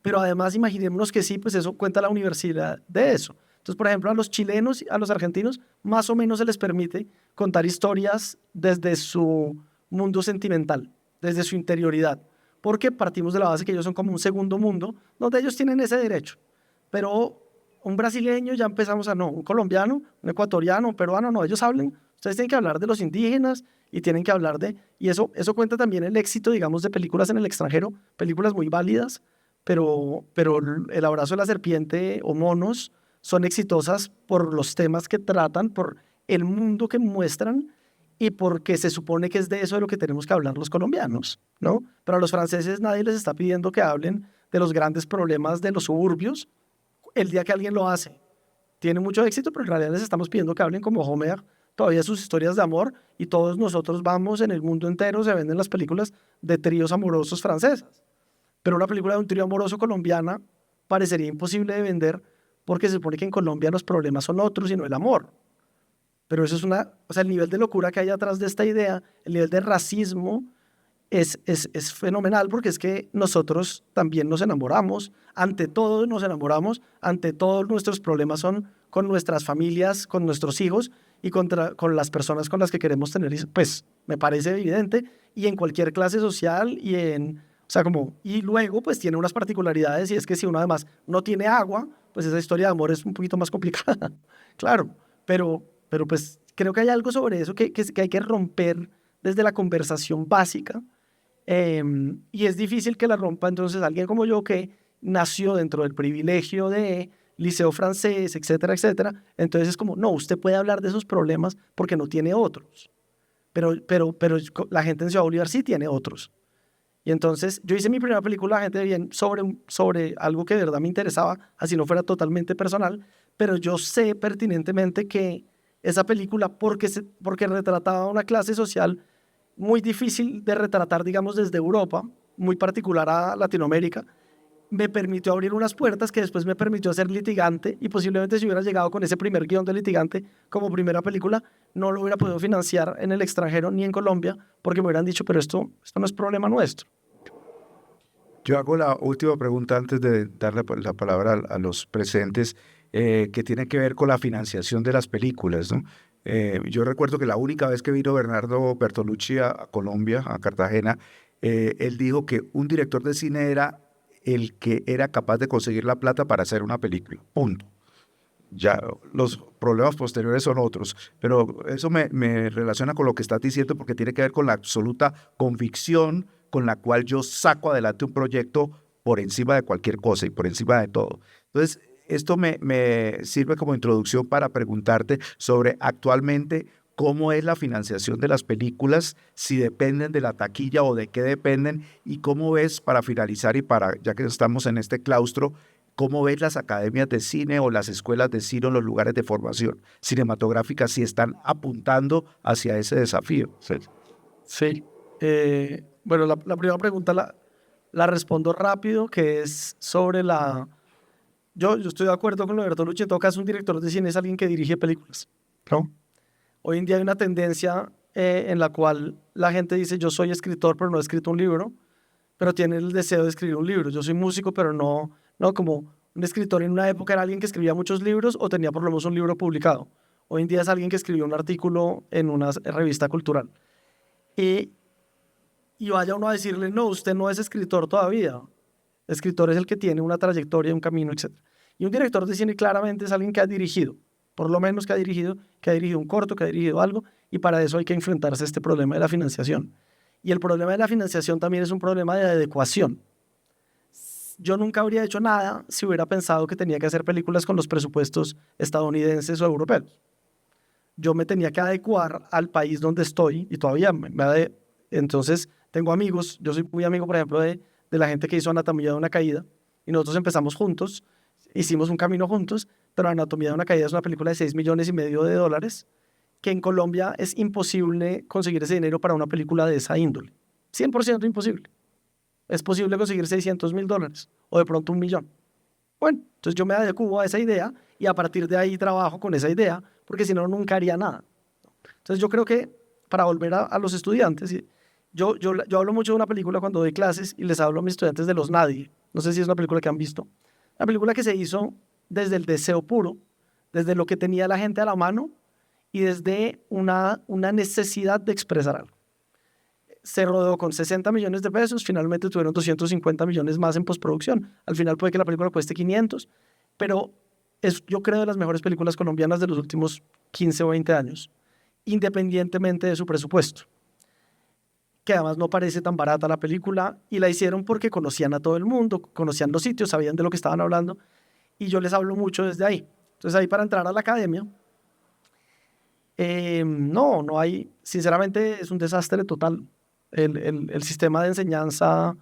Pero además, imaginémonos que sí, pues eso cuenta la universidad de eso. Entonces, por ejemplo, a los chilenos, a los argentinos, más o menos se les permite contar historias desde su mundo sentimental, desde su interioridad, porque partimos de la base que ellos son como un segundo mundo, donde ellos tienen ese derecho. Pero un brasileño ya empezamos un colombiano, un ecuatoriano, un peruano, no, ellos hablan, ustedes tienen que hablar de los indígenas y tienen que hablar y eso cuenta también el éxito, digamos, de películas en el extranjero, películas muy válidas, pero El abrazo de la serpiente o Monos son exitosas por los temas que tratan, por el mundo que muestran y porque se supone que es de eso de lo que tenemos que hablar los colombianos, ¿no? Pero a los franceses nadie les está pidiendo que hablen de los grandes problemas de los suburbios el día que alguien lo hace. Tiene mucho éxito, pero en realidad les estamos pidiendo que hablen como Homer, todavía sus historias de amor, y todos nosotros vamos en el mundo entero, se venden las películas de tríos amorosos francesas. Pero una película de un trío amoroso colombiana parecería imposible de vender porque se supone que en Colombia los problemas son otros y no el amor. Pero eso es o sea, el nivel de locura que hay atrás de esta idea, el nivel de racismo es fenomenal porque es que nosotros también nos enamoramos, ante todo nos enamoramos, ante todos nuestros problemas son con nuestras familias, con nuestros hijos y con las personas con las que queremos tener, pues me parece evidente, y en cualquier clase social o sea, y luego pues tiene unas particularidades, y es que si uno además no tiene agua, pues esa historia de amor es un poquito más complicada, claro, pero pues creo que hay algo sobre eso que hay que romper desde la conversación básica, y es difícil que la rompa entonces alguien como yo que nació dentro del privilegio de liceo francés, etcétera, etcétera. Entonces es como, no, usted puede hablar de esos problemas porque no tiene otros. Pero la gente en Ciudad Bolívar sí tiene otros. Y entonces yo hice mi primera película, gente de bien, sobre algo que de verdad me interesaba, así no fuera totalmente personal, pero yo sé pertinentemente que esa película, porque retrataba una clase social muy difícil de retratar, digamos, desde Europa, muy particular a Latinoamérica, me permitió abrir unas puertas que después me permitió ser litigante, y posiblemente si hubiera llegado con ese primer guión de litigante como primera película, no lo hubiera podido financiar en el extranjero ni en Colombia, porque me hubieran dicho, pero esto no es problema nuestro. Yo hago la última pregunta antes de darle la palabra a los presentes, que tiene que ver con la financiación de las películas, ¿no? Yo recuerdo que la única vez que vino Bernardo Bertolucci a Colombia, a Cartagena, él dijo que un director de cine era el que era capaz de conseguir la plata para hacer una película. Punto. Ya los problemas posteriores son otros, pero eso me relaciona con lo que estás diciendo porque tiene que ver con la absoluta convicción con la cual yo saco adelante un proyecto por encima de cualquier cosa y por encima de todo. Entonces, esto me sirve como introducción para preguntarte sobre actualmente cómo es la financiación de las películas, si dependen de la taquilla o de qué dependen, y cómo ves, para finalizar y para, ya que estamos en este claustro, ¿cómo ves las academias de cine o las escuelas de cine o los lugares de formación cinematográfica si están apuntando hacia ese desafío? Sí. Sí. Bueno, la primera pregunta la respondo rápido, que es sobre Yo estoy de acuerdo con lo de Bertolucci. En todo caso, un director de cine es alguien que dirige películas, ¿no? Hoy en día hay una tendencia en la cual la gente dice, yo soy escritor, pero no he escrito un libro, pero tiene el deseo de escribir un libro. Yo soy músico, pero no como un escritor en una época era alguien que escribía muchos libros o tenía por lo menos un libro publicado. Hoy en día es alguien que escribió un artículo en una revista cultural. Y, y vaya uno a decirle, no, usted no es escritor todavía. Escritor es el que tiene una trayectoria, un camino, etc. Y un director de cine claramente es alguien que ha dirigido, por lo menos que ha dirigido un corto, que ha dirigido algo, y para eso hay que enfrentarse a este problema de la financiación. Y el problema de la financiación también es un problema de adecuación. Yo nunca habría hecho nada si hubiera pensado que tenía que hacer películas con los presupuestos estadounidenses o europeos. Yo me tenía que adecuar al país donde estoy y todavía entonces tengo amigos, yo soy muy amigo por ejemplo de la gente que hizo Anatomía de una caída, y nosotros empezamos juntos, hicimos un camino juntos, pero Anatomía de una caída es una película de 6,5 millones de dólares, que en Colombia es imposible conseguir ese dinero para una película de esa índole, 100% imposible. Es posible conseguir 600,000 dólares o de pronto 1 millón. Bueno, entonces yo me adecuo a esa idea y a partir de ahí trabajo con esa idea, porque si no, nunca haría nada. Entonces yo creo que para volver a los estudiantes, yo hablo mucho de una película cuando doy clases y les hablo a mis estudiantes de Los Nadie. No sé si es una película que han visto. Una película que se hizo desde el deseo puro, desde lo que tenía la gente a la mano y desde una necesidad de expresar algo. Se rodó con 60 millones de pesos, finalmente tuvieron 250 millones más en postproducción. Al final puede que la película cueste 500, pero es, yo creo, de las mejores películas colombianas de los últimos 15 o 20 años, independientemente de su presupuesto, que además no parece tan barata la película, y la hicieron porque conocían a todo el mundo, conocían los sitios, sabían de lo que estaban hablando, y yo les hablo mucho desde ahí. Entonces ahí para entrar a la academia, no hay, sinceramente es un desastre total. El sistema de enseñanza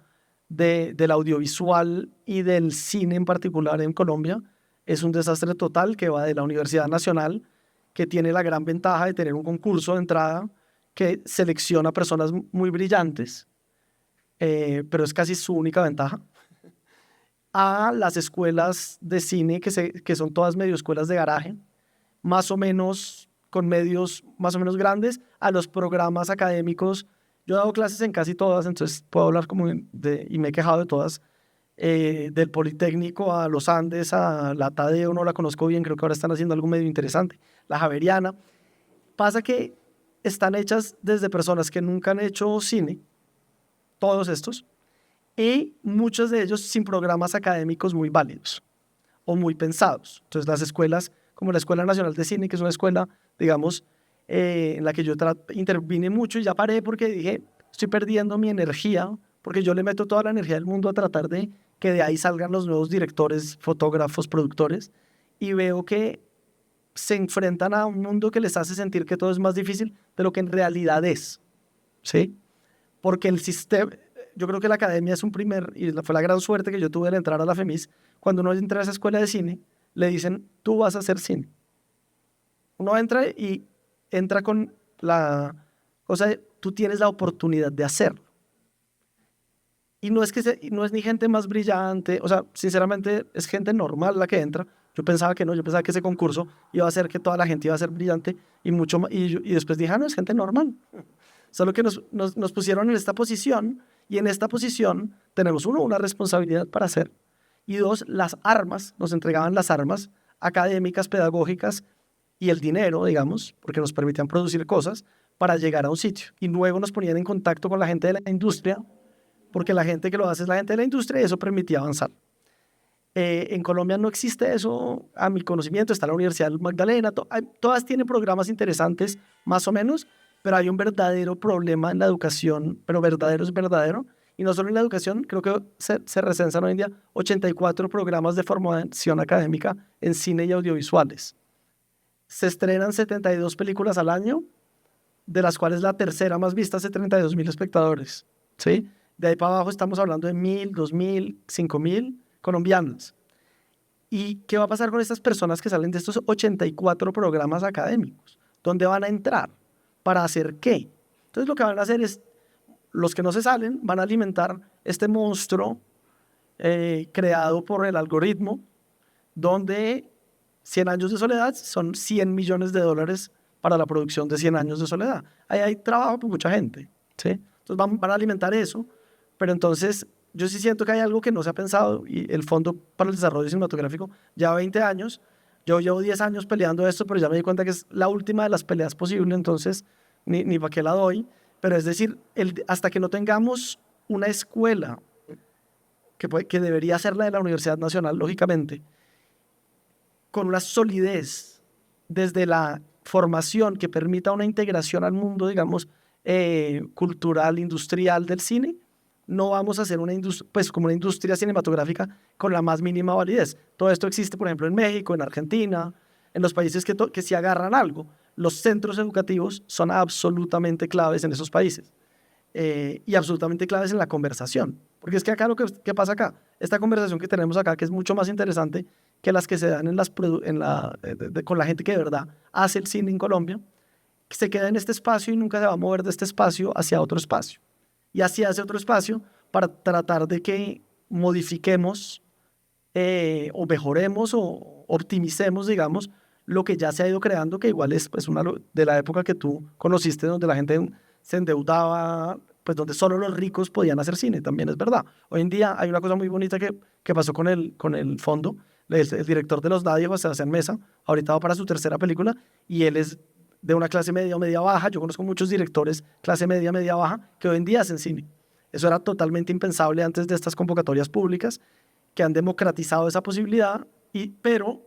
del audiovisual y del cine en particular en Colombia es un desastre total, que va de la Universidad Nacional, que tiene la gran ventaja de tener un concurso de entrada que selecciona personas muy brillantes, pero es casi su única ventaja, a las escuelas de cine que son todas medio escuelas de garaje, más o menos con medios más o menos grandes, a los programas académicos. Yo he dado clases en casi todas, entonces puedo hablar y me he quejado de todas, del Politécnico a los Andes, a la Tadeo, no la conozco bien, creo que ahora están haciendo algo medio interesante, la Javeriana, Pasa que están hechas desde personas que nunca han hecho cine, todos estos, y muchos de ellos sin programas académicos muy válidos o muy pensados. Entonces las escuelas, como la Escuela Nacional de Cine, que es una escuela, digamos, en la que yo intervine mucho y ya paré porque dije, estoy perdiendo mi energía, porque yo le meto toda la energía del mundo a tratar de que de ahí salgan los nuevos directores, fotógrafos, productores, y veo que se enfrentan a un mundo que les hace sentir que todo es más difícil de lo que en realidad es, ¿sí? Porque el sistema, yo creo que la academia es un primer, y fue la gran suerte que yo tuve al entrar a la FEMIS, cuando uno entra a esa escuela de cine, le dicen, tú vas a hacer cine. Uno entra y entra con la cosa de, tú tienes la oportunidad de hacerlo. Y no es que no es ni gente más brillante, o sea, sinceramente es gente normal la que entra. Yo pensaba que no, yo pensaba que ese concurso iba a hacer que toda la gente iba a ser brillante y mucho más, y después dije, no, es gente normal. Solo que nos pusieron en esta posición y en esta posición tenemos uno, una responsabilidad para hacer y dos, las armas, nos entregaban las armas académicas, pedagógicas y el dinero, digamos, porque nos permitían producir cosas para llegar a un sitio. Y luego nos ponían en contacto con la gente de la industria, porque la gente que lo hace es la gente de la industria y eso permitía avanzar. En Colombia no existe eso, a mi conocimiento, está la Universidad Magdalena, todas tienen programas interesantes, más o menos, pero hay un verdadero problema en la educación, pero verdadero es verdadero, y no solo en la educación, creo que se recensan hoy en día 84 programas de formación académica en cine y audiovisuales. Se estrenan 72 películas al año, de las cuales la tercera más vista hace 32.000 espectadores, ¿sí? De ahí para abajo estamos hablando de 1.000, 2.000, 5.000 colombianos. ¿Y qué va a pasar con estas personas que salen de estos 84 programas académicos? ¿Dónde van a entrar? ¿Para hacer qué? Entonces lo que van a hacer es, los que no se salen van a alimentar este monstruo creado por el algoritmo, donde 100 años de soledad son 100 millones de dólares para la producción de 100 años de soledad. Ahí hay trabajo para mucha gente, ¿sí? Entonces van a alimentar eso, pero entonces yo sí siento que hay algo que no se ha pensado y el Fondo para el Desarrollo Cinematográfico lleva 20 años, yo llevo 10 años peleando esto, pero ya me di cuenta que es la última de las peleas posibles, entonces ni para qué la doy, pero es decir, hasta que no tengamos una escuela que debería ser la de la Universidad Nacional, lógicamente, con una solidez desde la formación que permita una integración al mundo, digamos, cultural, industrial del cine, no vamos a hacer una industria, pues como una industria cinematográfica con la más mínima validez. Todo esto existe, por ejemplo, en México, en Argentina, en los países que sí agarran algo. Los centros educativos son absolutamente claves en esos países y absolutamente claves en la conversación. Porque es que acá ¿qué pasa acá? Esta conversación que tenemos acá, que es mucho más interesante que las que se dan con la gente que de verdad hace el cine en Colombia, que se queda en este espacio y nunca se va a mover de este espacio hacia otro espacio. Y así hacia otro espacio para tratar de que modifiquemos o mejoremos o optimicemos, digamos, lo que ya se ha ido creando, que igual es pues, de la época que tú conociste, donde la gente se endeudaba, pues donde solo los ricos podían hacer cine, también es verdad. Hoy en día hay una cosa muy bonita que pasó con el fondo. El director de Los Nadie, José Sebastián Mesa, ahorita va para su tercera película y él es de una clase media o media baja. Yo conozco muchos directores clase media, media baja, que hoy en día hacen cine. Eso era totalmente impensable antes de estas convocatorias públicas que han democratizado esa posibilidad, pero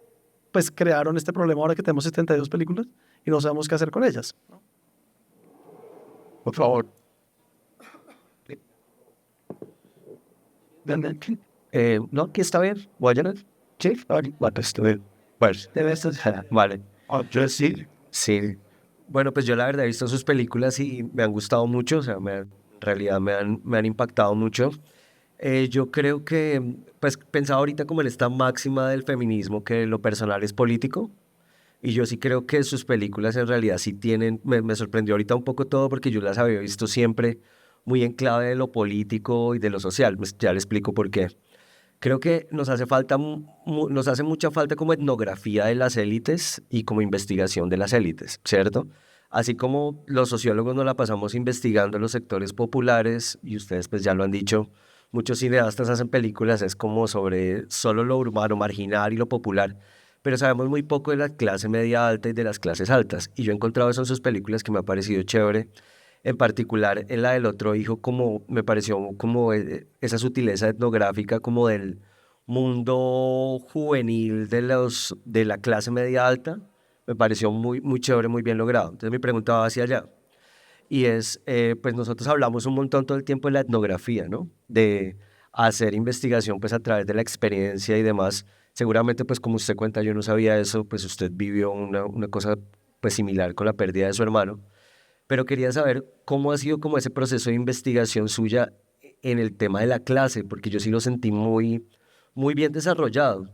pues crearon este problema ahora que tenemos 72 películas y no sabemos qué hacer con ellas. Por favor. No, que está bien. Bueno, sí, bueno, está bien. Pues, vale. Yo sí. Sí. Bueno, pues yo la verdad he visto sus películas y me han gustado mucho, o sea, en realidad me han impactado mucho. Yo creo que, pues pensaba ahorita como en esta máxima del feminismo, que lo personal es político, y yo sí creo que sus películas en realidad sí tienen, me sorprendió ahorita un poco todo porque yo las había visto siempre muy en clave de lo político y de lo social, pues ya le explico por qué. Creo que nos hace falta, nos hace mucha falta como etnografía de las élites y como investigación de las élites, ¿cierto? Así como los sociólogos nos la pasamos investigando los sectores populares, y ustedes pues ya lo han dicho, muchos cineastas hacen películas, es como sobre solo lo urbano, marginal y lo popular, pero sabemos muy poco de la clase media alta y de las clases altas. Y yo he encontrado eso en sus películas que me ha parecido chévere. En particular, en la del otro hijo, como me pareció como esa sutileza etnográfica como del mundo juvenil de la clase media alta, me pareció muy chévere, muy bien logrado. Entonces mi pregunta va hacia allá. Y es, pues nosotros hablamos un montón todo el tiempo de la etnografía, ¿no? De hacer investigación pues a través de la experiencia y demás. Seguramente pues como usted cuenta, yo no sabía eso, pues usted vivió una cosa pues similar con la pérdida de su hermano, pero quería saber cómo ha sido como ese proceso de investigación suya en el tema de la clase, porque yo sí lo sentí muy bien desarrollado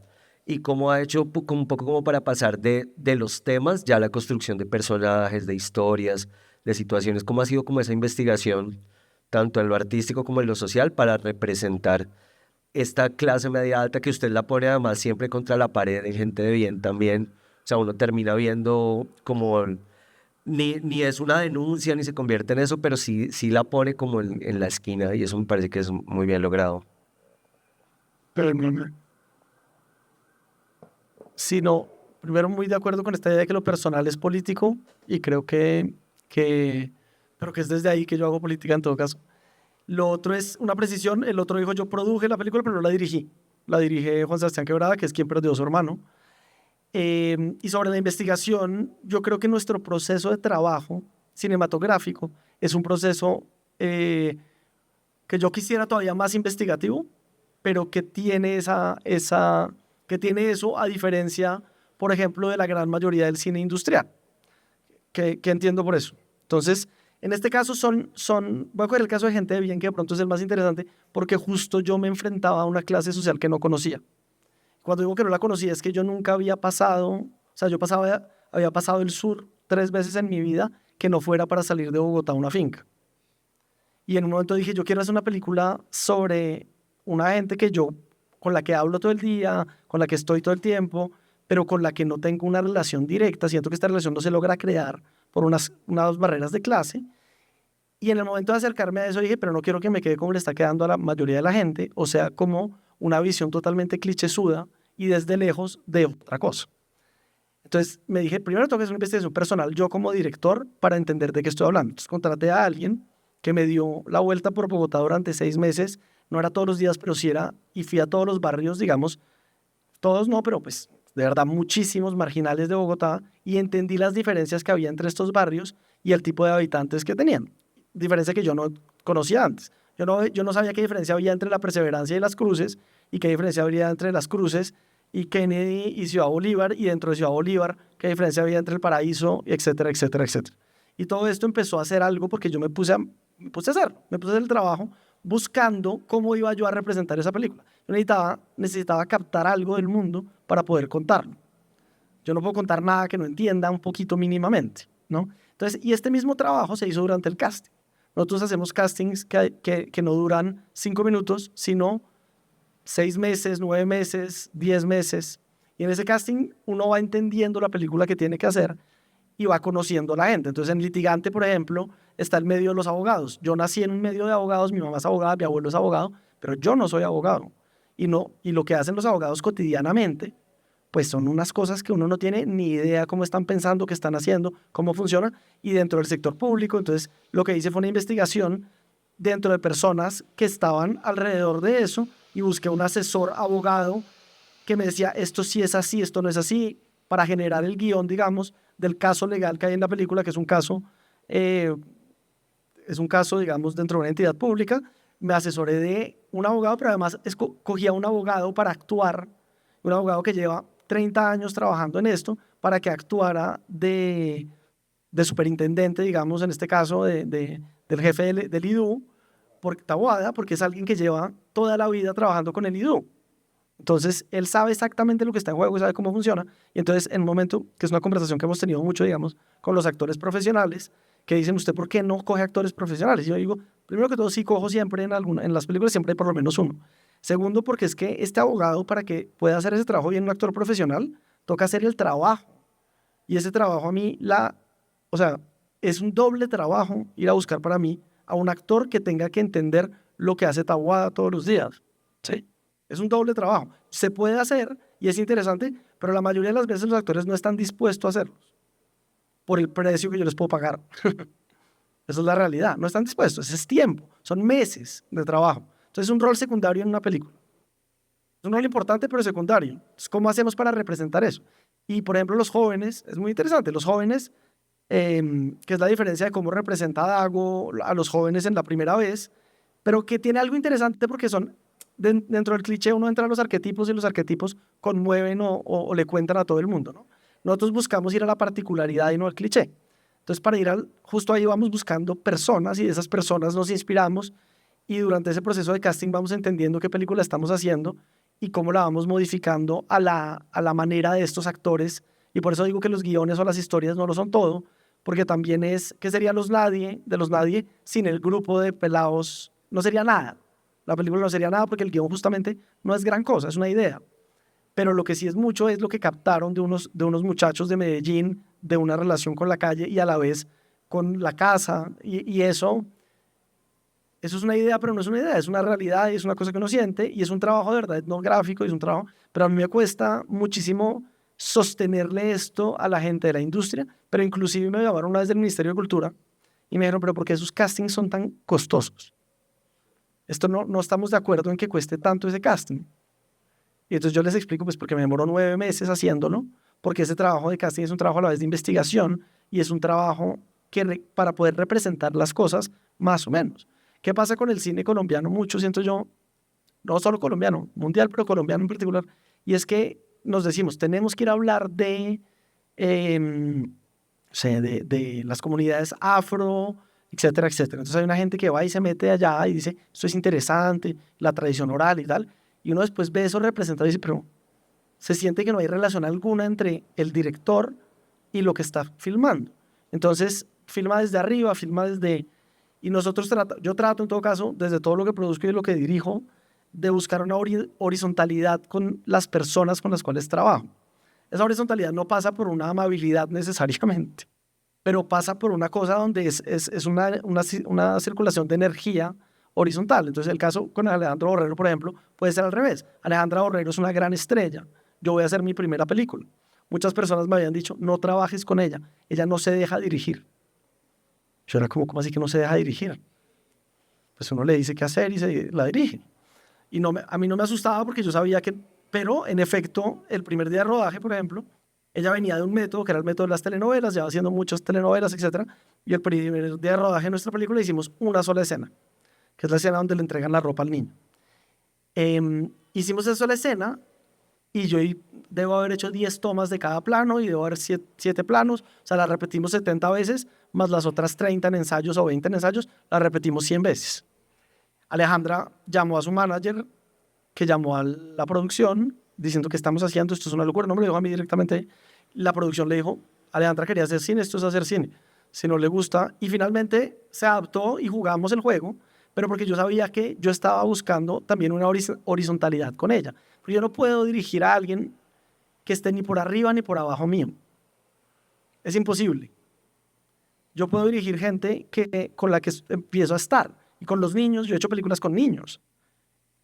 y cómo ha hecho como un poco como para pasar de los temas ya a la construcción de personajes, de historias, de situaciones, cómo ha sido como esa investigación, tanto en lo artístico como en lo social, para representar esta clase media alta que usted la pone además siempre contra la pared en gente de bien también. O sea, uno termina viendo como, ni es una denuncia ni se convierte en eso, pero sí la pone como en la esquina y eso me parece que es muy bien logrado. Pero sí, no, primero muy de acuerdo con esta idea de que lo personal es político y creo pero que es desde ahí que yo hago política en todo caso. Lo otro es una precisión, el otro dijo yo produje la película pero no la dirigí. La dirige Juan Sebastián Quebrada, que es quien perdió a su hermano. Y sobre la investigación, yo creo que nuestro proceso de trabajo cinematográfico es un proceso que yo quisiera todavía más investigativo, pero que tiene que tiene eso a diferencia, por ejemplo, de la gran mayoría del cine industrial. ¿Qué entiendo por eso? Entonces, en este caso voy a coger el caso de Gente de Bien, que de pronto es el más interesante, porque justo yo me enfrentaba a una clase social que no conocía. Cuando digo que no la conocía es que yo nunca había pasado, o sea, había pasado el sur 3 veces en mi vida que no fuera para salir de Bogotá a una finca. Y en un momento dije, yo quiero hacer una película sobre una gente con la que hablo todo el día, con la que estoy todo el tiempo, pero con la que no tengo una relación directa. Siento que esta relación no se logra crear por unas barreras de clase. Y en el momento de acercarme a eso dije, pero no quiero que me quede como le está quedando a la mayoría de la gente, o sea, como una visión totalmente clichésuda y desde lejos de otra cosa. Entonces me dije, primero tengo que hacer una investigación personal yo como director para entender de qué estoy hablando. Entonces contraté a alguien que me dio la vuelta por Bogotá durante 6 meses, no era todos los días, pero sí era, y fui a todos los barrios, digamos, todos no, pero pues de verdad muchísimos marginales de Bogotá, y entendí las diferencias que había entre estos barrios y el tipo de habitantes que tenían. Diferencia que yo no conocía antes. Yo no sabía qué diferencia había entre La Perseverancia y Las Cruces, y qué diferencia habría entre Las Cruces y Kennedy y Ciudad Bolívar, y dentro de Ciudad Bolívar, qué diferencia había entre El Paraíso, etcétera, etcétera, etcétera. Y todo esto empezó a hacer algo porque yo me puse a hacer el trabajo buscando cómo iba yo a representar esa película. Yo necesitaba captar algo del mundo para poder contarlo. Yo no puedo contar nada que no entienda un poquito mínimamente, ¿no? Entonces, y este mismo trabajo se hizo durante el casting. Nosotros hacemos castings que no duran 5 minutos, sino 6 meses, 9 meses, 10 meses. Y en ese casting uno va entendiendo la película que tiene que hacer y va conociendo a la gente. Entonces, en Litigante, por ejemplo, está el medio de los abogados. Yo nací en un medio de abogados, mi mamá es abogada, mi abuelo es abogado, pero yo no soy abogado. Y lo que hacen los abogados cotidianamente, pues son unas cosas que uno no tiene ni idea cómo están pensando, qué están haciendo, cómo funciona. Y dentro del sector público, entonces, lo que hice fue una investigación dentro de personas que estaban alrededor de eso y busqué un asesor abogado que me decía, esto sí es así, esto no es así, para generar el guión, digamos, del caso legal que hay en la película, que es un caso, digamos, dentro de una entidad pública. Me asesoré de un abogado, pero además cogí a un abogado para actuar, un abogado que lleva 30 años trabajando en esto, para que actuara de superintendente, digamos, en este caso, del jefe del IDU, por Taboada, porque es alguien que lleva toda la vida trabajando con el IDU. Entonces, él sabe exactamente lo que está en juego y sabe cómo funciona. Y entonces, en un momento, que es una conversación que hemos tenido mucho, digamos, con los actores profesionales, que dicen, ¿usted por qué no coge actores profesionales? Y yo digo, primero que todo, sí cojo siempre en las películas, siempre hay por lo menos uno. Segundo, porque es que este abogado, para que pueda hacer ese trabajo bien un actor profesional, toca hacer el trabajo. Y ese trabajo a mí, o sea, es un doble trabajo ir a buscar para mí a un actor que tenga que entender lo que hace Taboada todos los días, ¿sí? Es un doble trabajo. Se puede hacer, y es interesante, pero la mayoría de las veces los actores no están dispuestos a hacerlos por el precio que yo les puedo pagar. Esa es la realidad, no están dispuestos, es tiempo, son meses de trabajo. Entonces es un rol secundario en una película. Es un rol importante, pero secundario. Entonces, ¿cómo hacemos para representar eso? Y, por ejemplo, los jóvenes, es muy interesante, los jóvenes, que es la diferencia de cómo representa Dago a los jóvenes en la primera vez, pero que tiene algo interesante porque son, dentro del cliché uno entra a los arquetipos y los arquetipos conmueven o le cuentan a todo el mundo, ¿no? Nosotros buscamos ir a la particularidad y no al cliché. Entonces, para ir justo ahí vamos buscando personas y de esas personas nos inspiramos y durante ese proceso de casting vamos entendiendo qué película estamos haciendo y cómo la vamos modificando a la manera de estos actores. Y por eso digo que los guiones o las historias no lo son todo, porque también ¿qué serían de los nadie sin el grupo de pelados? No sería nada. La película no sería nada porque el guión justamente no es gran cosa, es una idea. Pero lo que sí es mucho es lo que captaron de unos muchachos de Medellín, de una relación con la calle y a la vez con la casa. Y eso es una idea, pero no es una idea, es una realidad y es una cosa que uno siente y es un trabajo de verdad etnográfico, y es un trabajo, pero a mí me cuesta muchísimo sostenerle esto a la gente de la industria, pero inclusive me llamaron una vez del Ministerio de Cultura y me dijeron, pero ¿por qué esos castings son tan costosos? Esto no estamos de acuerdo en que cueste tanto ese casting. Y entonces yo les explico, pues porque me demoró 9 meses haciéndolo, porque ese trabajo de casting es un trabajo a la vez de investigación y es un trabajo para poder representar las cosas más o menos. ¿Qué pasa con el cine colombiano? Mucho siento yo, no solo colombiano, mundial, pero colombiano en particular, y es que nos decimos, tenemos que ir a hablar de las comunidades afro, etcétera, etcétera. Entonces hay una gente que va y se mete allá y dice, esto es interesante, la tradición oral y tal, y uno después ve eso representado y dice, pero se siente que no hay relación alguna entre el director y lo que está filmando. Entonces, filma desde arriba, filma desde... Y yo trato en todo caso, desde todo lo que produzco y lo que dirijo, de buscar una horizontalidad con las personas con las cuales trabajo. Esa horizontalidad no pasa por una amabilidad necesariamente, pero pasa por una cosa donde es una circulación de energía horizontal. Entonces el caso con Alejandra Borrero, por ejemplo, puede ser al revés. Alejandra Borrero es una gran estrella. Yo voy a hacer mi primera película. Muchas personas me habían dicho, no trabajes con ella no se deja dirigir. Yo era como, ¿cómo así que no se deja dirigir? Pues uno le dice qué hacer y se la dirige. Y a mí no me asustaba porque yo sabía que, pero en efecto, el primer día de rodaje, por ejemplo, ella venía de un método que era el método de las telenovelas, llevaba haciendo muchas telenovelas, etc. Y el primer día de rodaje de nuestra película hicimos una sola escena, que es la escena donde le entregan la ropa al niño. Hicimos esa sola escena y yo debo haber hecho 10 tomas de cada plano y debo haber 7 planos, o sea, la repetimos 70 veces, más las otras 30 en ensayos o 20 en ensayos, la repetimos 100 veces. Alejandra llamó a su manager, que llamó a la producción, diciendo que estamos haciendo, esto es una locura, no me lo dijo a mí directamente, la producción le dijo, Alejandra quería hacer cine, esto es hacer cine, si no le gusta, y finalmente se adaptó y jugamos el juego, pero porque yo sabía que yo estaba buscando también una horizontalidad con ella, porque yo no puedo dirigir a alguien que esté ni por arriba ni por abajo mío, es imposible. Yo puedo dirigir gente con la que empiezo a estar, y con los niños, yo he hecho películas con niños,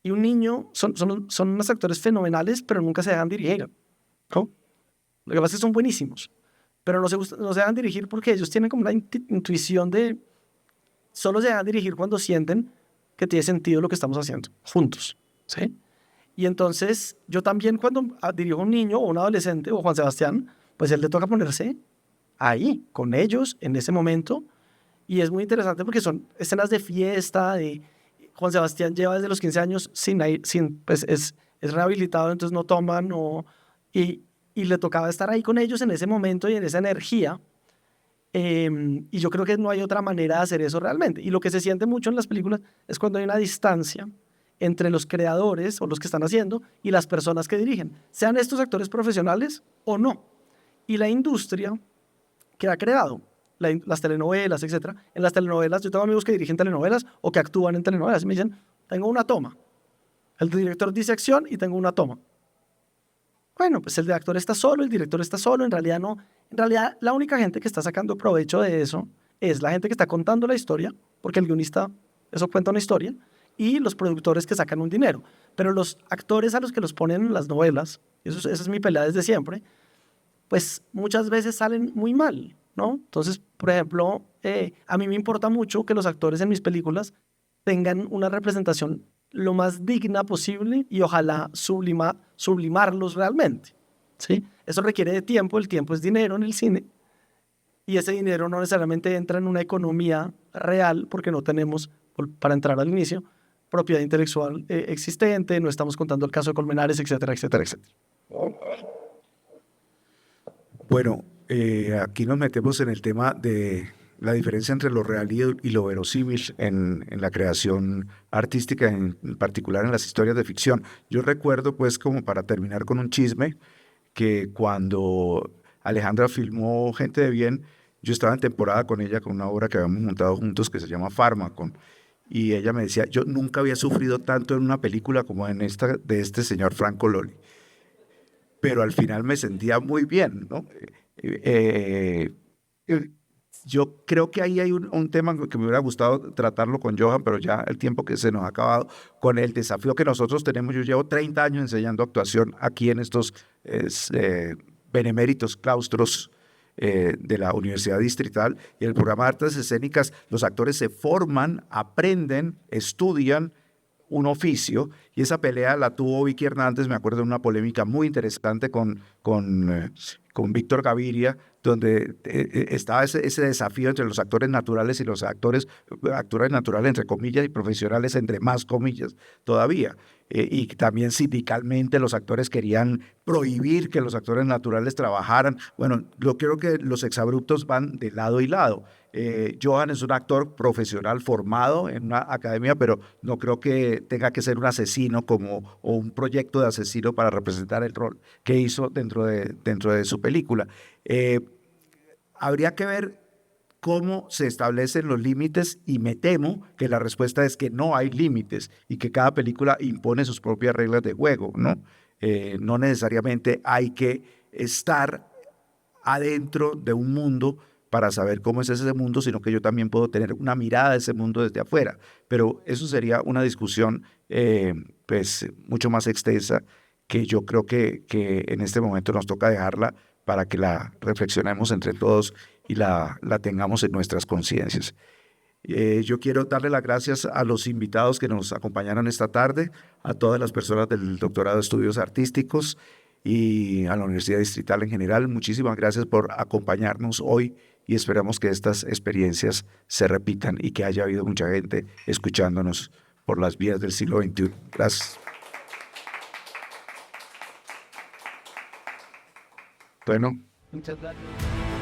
y un niño, son unos actores fenomenales, pero nunca se dejan dirigir, ¿no? Lo que pasa es que son buenísimos, pero no se dejan dirigir porque ellos tienen como una intuición de... Solo se dejan dirigir cuando sienten que tiene sentido lo que estamos haciendo, juntos, ¿sí? Y entonces, yo también cuando dirijo a un niño o un adolescente, o Juan Sebastián, pues él le toca ponerse ahí, con ellos, en ese momento, y es muy interesante porque son escenas de fiesta, Juan Sebastián lleva desde los 15 años pues es rehabilitado, entonces no toma, y le tocaba estar ahí con ellos en ese momento y en esa energía, y yo creo que no hay otra manera de hacer eso realmente. Y lo que se siente mucho en las películas es cuando hay una distancia entre los creadores o los que están haciendo y las personas que dirigen, sean estos actores profesionales o no. Y la industria que ha creado las telenovelas, etcétera. En las telenovelas, yo tengo amigos que dirigen telenovelas o que actúan en telenovelas y me dicen, tengo una toma. El director dice acción y tengo una toma. Bueno, pues el actor está solo, el director está solo, en realidad no. En realidad, la única gente que está sacando provecho de eso es la gente que está contando la historia, porque el guionista, eso cuenta una historia, y los productores que sacan un dinero. Pero los actores a los que los ponen en las novelas, esa es mi pelea desde siempre, pues muchas veces salen muy mal, ¿no? Entonces, por ejemplo, a mí me importa mucho que los actores en mis películas tengan una representación lo más digna posible y ojalá sublimarlos realmente, ¿sí? Eso requiere de tiempo, el tiempo es dinero en el cine y ese dinero no necesariamente entra en una economía real porque no tenemos, para entrar al inicio, propiedad intelectual existente, no estamos contando el caso de Colmenares, etcétera, etcétera, etcétera. Bueno, aquí nos metemos en el tema de la diferencia entre lo real y lo verosímil en la creación artística, en particular en las historias de ficción. Yo recuerdo, pues, como para terminar con un chisme, que cuando Alejandra filmó Gente de Bien, yo estaba en temporada con ella con una obra que habíamos montado juntos que se llama Fármaco. Y ella me decía, yo nunca había sufrido tanto en una película como en esta de este señor Franco Loli. Pero al final me sentía muy bien, ¿no? Yo creo que ahí hay un tema que me hubiera gustado tratarlo con Johan, pero ya el tiempo que se nos ha acabado, con el desafío que nosotros tenemos. Yo llevo 30 años enseñando actuación aquí en estos beneméritos claustros de la Universidad Distrital, y en el programa de artes escénicas los actores se forman, aprenden, estudian un oficio, y esa pelea la tuvo Vicky Hernández, me acuerdo de una polémica muy interesante con Víctor Gaviria, donde estaba ese desafío entre los actores naturales y los actores naturales entre comillas y profesionales entre más comillas todavía. Y también sindicalmente los actores querían prohibir que los actores naturales trabajaran. Bueno, yo creo que los exabruptos van de lado y lado. Johan es un actor profesional formado en una academia, pero no creo que tenga que ser un asesino o un proyecto de asesino para representar el rol que hizo dentro de su película. Habría que ver cómo se establecen los límites, y me temo que la respuesta es que no hay límites y que cada película impone sus propias reglas de juego, ¿no? No necesariamente hay que estar adentro de un mundo para saber cómo es ese mundo, sino que yo también puedo tener una mirada de ese mundo desde afuera. Pero eso sería una discusión pues mucho más extensa, que yo creo que en este momento nos toca dejarla para que la reflexionemos entre todos y la tengamos en nuestras conciencias. Yo quiero darle las gracias a los invitados que nos acompañaron esta tarde, a todas las personas del Doctorado de Estudios Artísticos y a la Universidad Distrital en general. Muchísimas gracias por acompañarnos hoy, y esperamos que estas experiencias se repitan y que haya habido mucha gente escuchándonos por las vías del siglo XXI. Gracias. Bueno. Muchas gracias.